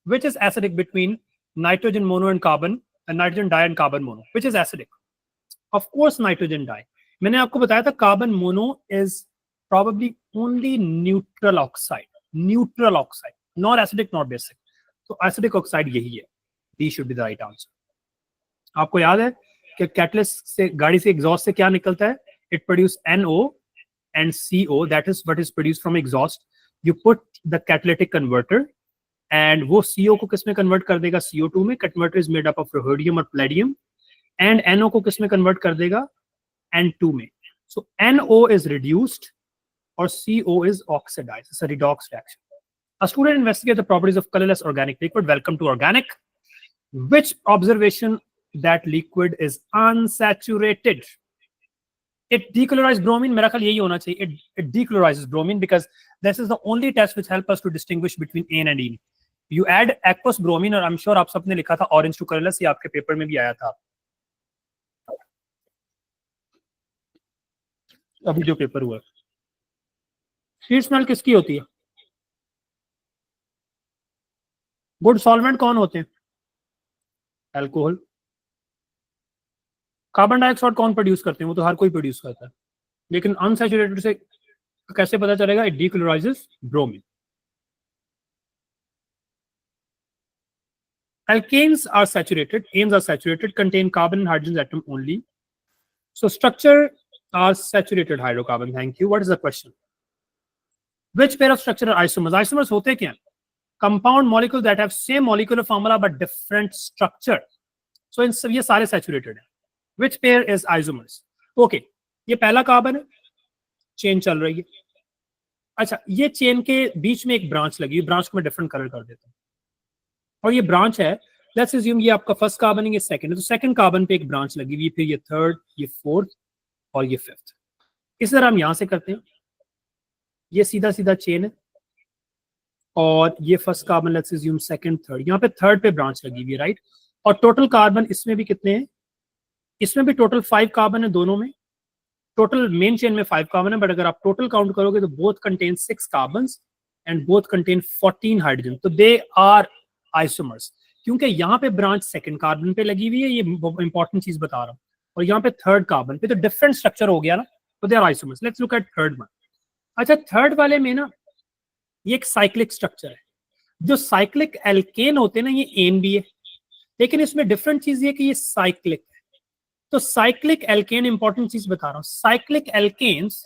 Which is acidic between nitrogen mono and carbon and nitrogen di and carbon mono? Which is acidic? Of course nitrogen di. मैंने आपको बताया था carbon mono is probably only neutral oxide, not acidic, not basic. तो acidic oxide यही है. D should be the right answer. आपको याद है कि कैटलिस्ट से, गाड़ी से एग्जॉस्ट से क्या निकलता है? It produces NO and CO. That is what is produced from exhaust. You put the catalytic converter and वो CO को किस में कन्वर्ट कर देगा? CO2 में. Converter is made up of rhodium और palladium. And NO को किस में कन्वर्ट कर देगा? N2 में. So NO is reduced or CO is oxidized. It's a redox reaction. A student investigates the properties of colorless organic liquid. Welcome to organic. Which observation that liquid is unsaturated? It decolorizes bromine. मेरा ख्याल यही होना चाहिए. It decolorizes bromine because this is the only test which help us to distinguish between A and E. You add aqueous bromine और I'm sure आप सबने लिखा था orange to colorless, ये आपके पेपर में भी आया था. अभी जो पेपर हुआ, शीट स्मेल किसकी होती है? गुड सॉल्वेंट कौन होते हैं? अल्कोहल. कार्बन डाइऑक्साइड कौन प्रोड्यूस करते हैं? वो तो हर कोई प्रोड्यूस करता है, लेकिन अनसैचुरेटेड से कैसे पता चलेगा? It decolourises bromine. Alkanes are saturated, anes are saturated, contain carbon and hydrogen atom only. So structure are saturated hydrocarbon. Thank you. What is the question? Which pair of structure are isomers? Isomers होते क्या? Compound molecules that have same molecular formula but different structure. So इन सब ये सारे saturated हैं. Which pair is isomers? Okay, ये पहला carbon है, chain चल रही है. अच्छा, ये चेन के बीच में एक ब्रांच लगी, ब्रांच को मैं डिफरेंट कलर कर देता हूँ. और ये ब्रांच है, लेट्स अज्यूम ये आपका फर्स्ट कार्बन है, ये सेकंड है, तो सेकंड कार्बन पे एक ब्रांच लगी हुई, फिर ये थर्ड, ये फोर्थ और ये फिफ्थ. इस तरह हम यहां से करते हैं. ये सीधा सीधा चेन है और ये first carbon, let's assume second, third, यहाँ पे थर्ड पे ब्रांच लगी हुई है, राइट? और टोटल कार्बन इसमें भी कितने हैं? इसमें भी टोटल 5 कार्बन है दोनों में. टोटल मेन चेन में 5 कार्बन है, बट अगर आप टोटल काउंट करोगे तो both contain 6 carbons and both contain 14 hydrogen. तो दे आर आइसोमर्स. क्योंकि यहाँ पे ब्रांच सेकंड कार्बन पे लगी हुई है, ये इंपॉर्टेंट चीज बता रहा हूँ, और यहाँ पे थर्ड कार्बन पे, तो डिफरेंट स्ट्रक्चर हो गया ना, तो they are isomers. Let's look at third one. अच्छा, थर्ड वाले में ना ये एक साइक्लिक स्ट्रक्चर है. जो साइक्लिक एल्केन होते हैं ना, ये एन भी है, लेकिन इसमें डिफरेंट चीज ये कि ये साइक्लिक है. तो साइक्लिक एल्केन, इंपॉर्टेंट चीज बता रहा हूँ, cyclic alkanes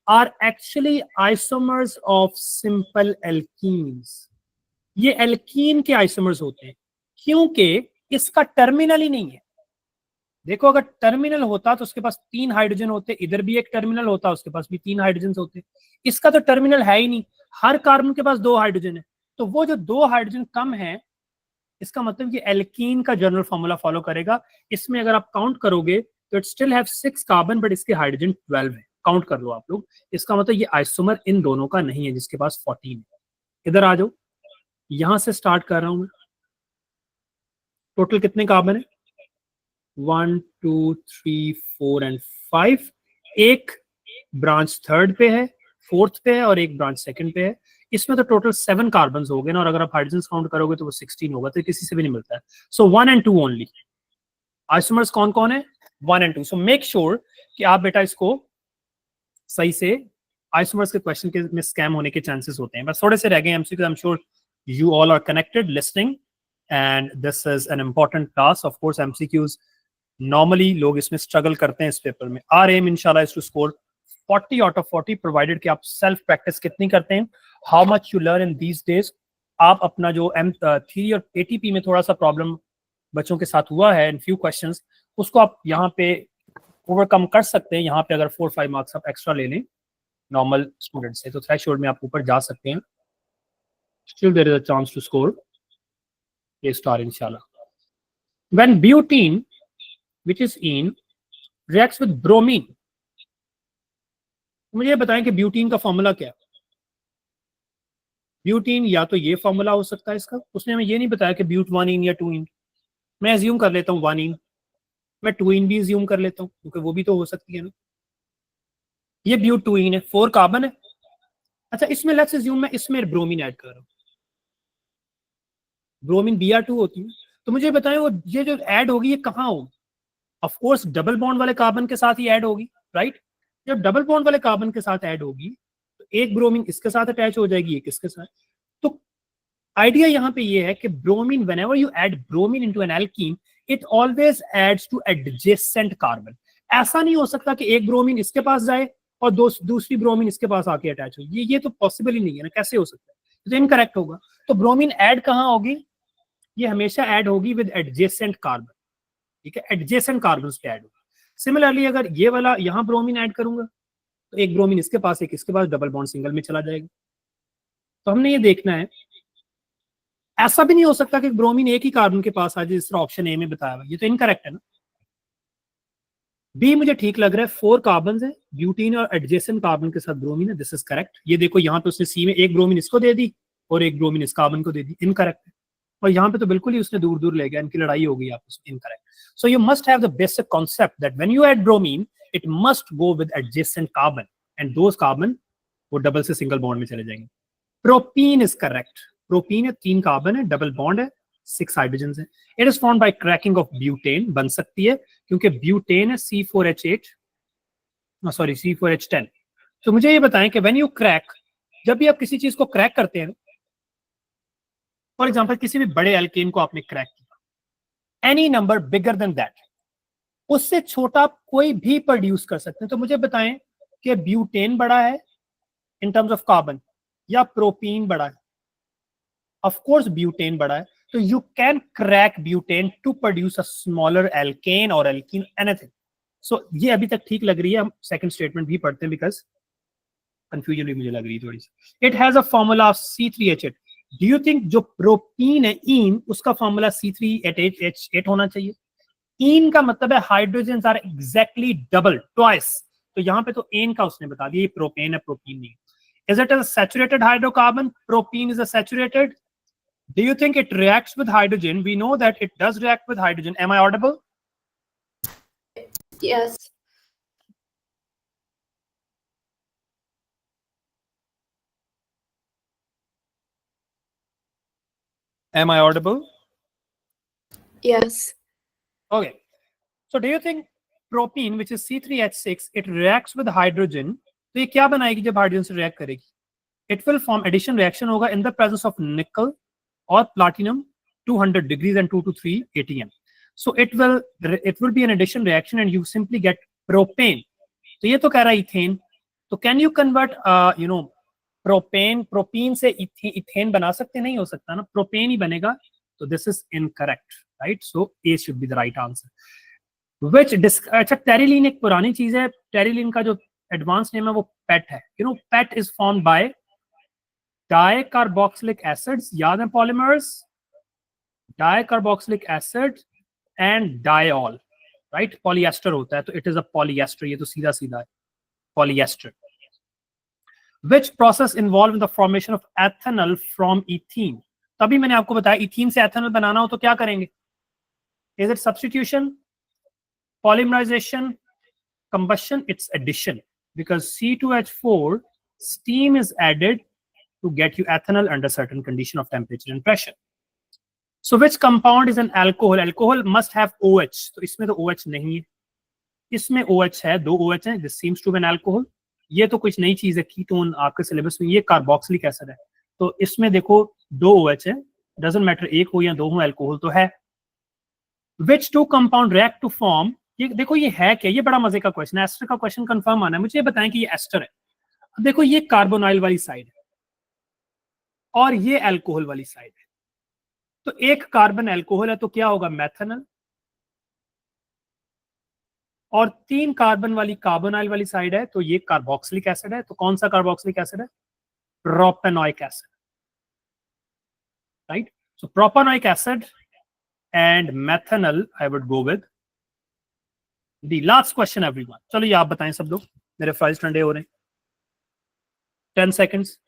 are actually isomers of simple alkenes. ये एल्कीन के आइसोमर्स होते हैं क्योंकि इसका टर्मिनल ही नहीं है. देखो, अगर टर्मिनल होता तो उसके पास 3 हाइड्रोजन होते, इधर भी एक टर्मिनल होता, उसके पास भी 3 हाइड्रोजन होते. इसका तो टर्मिनल है ही नहीं, हर कार्बन के पास 2 हाइड्रोजन है. तो वो जो 2 हाइड्रोजन कम है, इसका मतलब ये एल्कीन का जनरल फॉर्मूला फॉलो करेगा. इसमें अगर आप काउंट करोगे तो it still have 6 carbon, but इसके हाइड्रोजन 12 है. काउंट कर लो आप लोग. इसका मतलब ये आइसोमर इन दोनों का नहीं है जिसके पास 14 है. इधर आ जाओ, यहां से स्टार्ट कर रहा हूं मैं. टोटल कितने कार्बन है? 1 2 3 4 एंड 5. एक ब्रांच थर्ड पे है, फोर्थ पे है और एक ब्रांच सेकंड पे है. इसमें तो टोटल 7 कार्बन हो गए ना, और अगर आप हाइड्रोजन काउंट करोगे तो वो 16 होगा, तो किसी से भी नहीं मिलता है. सो 1 and 2 ओनली. आइसोमर्स कौन कौन है? 1 and 2. सो मेक श्योर कि आप बेटा इसको सही से, आइसोमर्स के क्वेश्चन के में स्कैम होने के चांसेस होते हैं, बस थोड़े से रह गए MCQ. I am sure you all are connected listening and this is an important task. Of course MCQs normally लोग इसमें struggle करते हैं इस पेपर में. Our aim inshallah is to score 40 out of 40 provided कि आप self practice कितनी करते हैं. How much you learn in these days आप अपना जो M3 और ATP में थोड़ा सा प्रॉब्लम बच्चों के साथ हुआ है इन फ्यू क्वेश्चंस, उसको आप यहाँ पे ओवरकम कर सकते हैं। यहाँ पे अगर 4-5 मार्क्स आप एक्स्ट्रा ले लें नॉर्मल स्टूडेंट से, तो थ्रेशोल्ड में आप ऊपर जा सकते हैं। Still there is a chance to score A star इंशाल्लाह। When butene, which is ene, reacts with bromine, मुझे ये बताएं कि ब्यूटीन का फॉर्मूला क्या है। ब्यूटीन या तो ये फॉर्मूला हो सकता है इसका, उसने हमें ये नहीं बताया कि ब्यूट 1 या 2 इन। मैं एज्यूम कर लेता हूँ 1 इन, मैं 2 इन भी एज्यूम कर लेता हूँ क्योंकि वो भी तो हो सकती है ना। ये ब्यूट 2 इन है, 4 कार्बन है। अच्छा, इसमें लेट्स एज्यूम मैं इसमें ब्रोमीन ऐड कर रहा हूँ, ब्रोमीन Br2 होती है। तो मुझे बताएं वो ये जो ऐड होगी ये कहाँ होगी? ऑफ कोर्स डबल बॉन्ड वाले कार्बन के साथ ही ऐड होगी, राइट। जब डबल बॉन्ड वाले कार्बन के साथ ऐड होगी तो एक ब्रोमीन इसके साथ अटैच हो जाएगी, एक इसके साथ। तो आइडिया यहाँ पे ये है कि bromine, whenever you add bromine into an alkene, it always adds to adjacent carbon. ऐसा नहीं हो सकता कि एक ब्रोमीन इसके पास जाए और दूसरी ब्रोमीन इसके पास आके अटैच हो। ये तो पॉसिबल ही नहीं है ना, कैसे हो सकता है? तो इनकरेक्ट होगा। तो ब्रोमीन ऐड कहाँ होगी? ये हमेशा ऐड होगी विद एडजेसेंट कार्बन, ठीक है, एडजेसेंट कार्बन पे ऐड होगी। सिमिलरली अगर ये वाला यहाँ ब्रोमीन ऐड करूंगा तो एक ब्रोमीन इसके पास, एक इसके पास, डबल बॉन्ड सिंगल में चला जाएगा। तो हमने ये देखना है, ऐसा भी नहीं हो सकता कि ब्रोमीन एक ही कार्बन के पास आ जाए जिस तरह ऑप्शन ए में बताया हुआ। ये तो इनकरेक्ट है ना। बी मुझे ठीक लग रहा है, 4 कार्बन है, ब्यूटीन और एडजेसेंट कार्बन के साथ ब्रोमीन है, दिस इज करेक्ट। ये देखो यहाँ पे उसने सी में एक ब्रोमीन इसको दे दी और एक ब्रोमीन इस कार्बन को दे दी, इनकरेक्ट है। और यहाँ पे तो बिल्कुल ही उसने दूर दूर ले गया, इनकी लड़ाई हो गई आपस में, incorrect. So you must have the basic concept that when you add bromine it must go with adjacent carbon and those carbon वो डबल से सिंगल बॉन्ड में चले जाएंगे। Propene is correct. प्रोपीन है, 3 कार्बन है, डबल बॉन्ड है, 6 hydrogen है। It is formed bye cracking of butane, बन सकती है क्योंकि ब्यूटेन है C4H8, सॉरी C4H10। तो मुझे ये बताएं कि व्हेन यू क्रैक, जब भी आप किसी चीज को क्रैक करते हैं, फॉर एग्जांपल किसी भी बड़े एल्केन को आपने क्रैक किया, any number bigger than that, उससे छोटा कोई भी प्रोड्यूस कर सकते हैं। तो मुझे बताएं कि ब्यूटेन बड़ा है इन टर्म्स ऑफ कार्बन या प्रोपीन बड़ा है? ऑफ कोर्स ब्यूटेन बड़ा है। तो you can crack butane to produce a smaller alkane और एल्कीन, एनीथिंग। सो ये अभी तक ठीक लग रही है। हम सेकंड स्टेटमेंट भी पढ़ते हैं बिकॉज कंफ्यूजन भी मुझे लग रही है थोड़ी सी। It has a formula of C3H8। Do you think जो प्रोपीन है इन, उसका फॉर्मूला C3H8 होना चाहिए? इन का मतलब है hydrogen are exactly double, twice. तो यहाँ पे तो एन का उसने बता दिया, ये प्रोपेन है, प्रोपीन नहीं। Is it a saturated hydrocarbon? Propene is a saturated. Do you think it reacts with hydrogen? We know that it does react with hydrogen. Am I audible? Yes. Am I audible? Yes. Okay. So do you think propene, which is C3H6, it reacts with hydrogen? तो ये क्या बनाएगी जब hydrogen से react करेगी? It will form addition reaction होगा in the presence of nickel or platinum 200 degrees and 2 to 3 ATM. So it will be an addition reaction and you simply get propane. तो ये तो कह रहा है इथेन। तो can you convert propane से ethane बना सकते? नहीं हो सकता ना, प्रोपेन ही बनेगा। तो this is incorrect, right? So A should be the right answer. अच्छा, टेरिलीन एक पुरानी चीज है। टेरिलीन का जो एडवांस नेम है वो पेट है। PET is formed by dicarboxylic acids, याद है polymers, dicarboxylic acid and diol, right. Polyester होता है तो इट इज अ पॉलीएस्टर, ये तो सीधा सीधा है polyester. Which process involve in the formation of ethanol from ethene? तभी मैंने आपको बताया इथीन से एथेनॉल बनाना हो तो क्या करेंगे? Is it substitution, polymerization, combustion? It's addition, because C2H4 steam is added to get you ethanol under certain condition of temperature and pressure. So which compound is an alcohol? Alcohol must have OH. तो इसमें तो OH नहीं है, इसमें OH है, 2 OH है। This seems to be an alcohol. ये तो कुछ नई चीज है, कीटोन आपके सिलेबस में। ये कार्बोक्सिलिक एसिड है, तो इसमें देखो 2 OH है, डजंट मैटर एक हो या 2 हो, अल्कोहल तो है। Which two compound react to form? ये देखो ये है क्या? ये बड़ा मजे का क्वेश्चन है, एस्टर का क्वेश्चन कंफर्म आना है। मुझे ये बताएं कि ये एस्टर है। अब देखो ये कार्बोनाइल वाली साइड है, और ये अल्कोहल वाली साइड है। तो एक कार्बन अल्कोहल है तो क्या होगा, मेथनल। और 3 कार्बन वाली कार्बोनाइल वाली साइड है तो ये कार्बोक्सिलिक एसिड है। तो कौन सा कार्बोक्सिलिक एसिड है, propanoic acid, right. So propanoic acid and methanal I would go with the last question everyone. चलो ये आप बताएं सब लोग, मेरे फ्राइज ठंडे हो रहे हैं। 10 सेकेंड्स,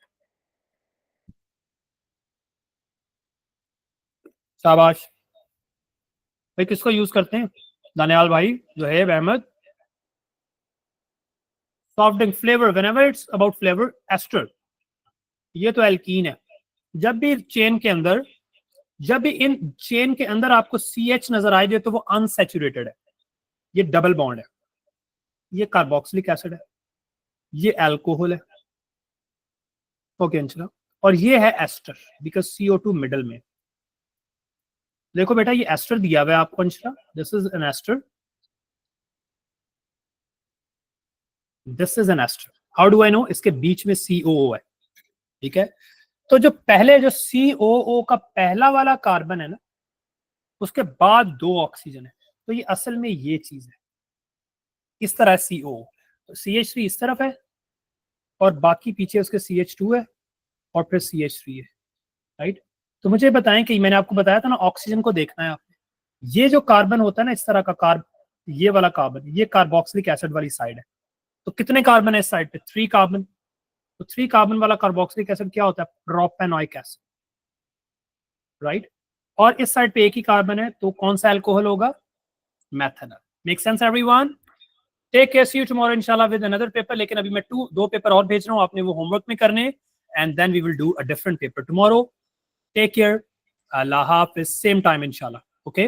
शाबाश भाई। किसको यूज करते हैं, दानियाल भाई, Zoheb Ahmed. Soft drink flavour, whenever it's about flavour, ester, ये तो एल्कीन है। जब भी चेन के अंदर, जब भी इन चेन के अंदर आपको CH नजर आए दे तो वो अनसैचुरेटेड है, ये डबल बॉन्ड है। ये कार्बोक्सिलिक एसिड है, ये अल्कोहल है, ओके अंचला। और ये है एस्टर, बिकॉज CO2 मिडल में। देखो बेटा ये एस्टर दिया हुआ है आपको Anchala, this is an ester, this is an ester. How do I know, इसके बीच में COO है, ठीक है। तो जो पहले जो COO का पहला वाला कार्बन है ना, उसके बाद 2 ऑक्सीजन है, तो ये असल में ये चीज है, इस तरह COO। तो CH3 इस तरफ है और बाकी पीछे उसके CH2 है और फिर CH3 है, राइट। तो मुझे बताएं कि मैंने आपको बताया था ना, ऑक्सीजन को देखना है आपने। ये जो कार्बन होता है ना इस तरह का ये वाला कार्बन, ये कार्बोक्सिलिक एसिड वाली साइड है। तो कितने कार्बन है इस साइड पे, 3 कार्बन। तो 3 कार्बन वाला कार्बोक्सिलिक एसिड क्या होता है, प्रोपेनोइक एसिड, राइट। और इस साइड पे एक ही कार्बन है तो कौन सा अल्कोहल होगा, methanal. Make sense everyone? Take care, see you tomorrow इंशाल्लाह विद अनदर पेपर। लेकिन अभी मैं 2 पेपर और भेज रहा हूँ, आपने वो होमवर्क में करने, and then we will do a different paper tomorrow. Take care, अल्लाह हाफिज, सेम टाइम इंशाल्लाह, ओके।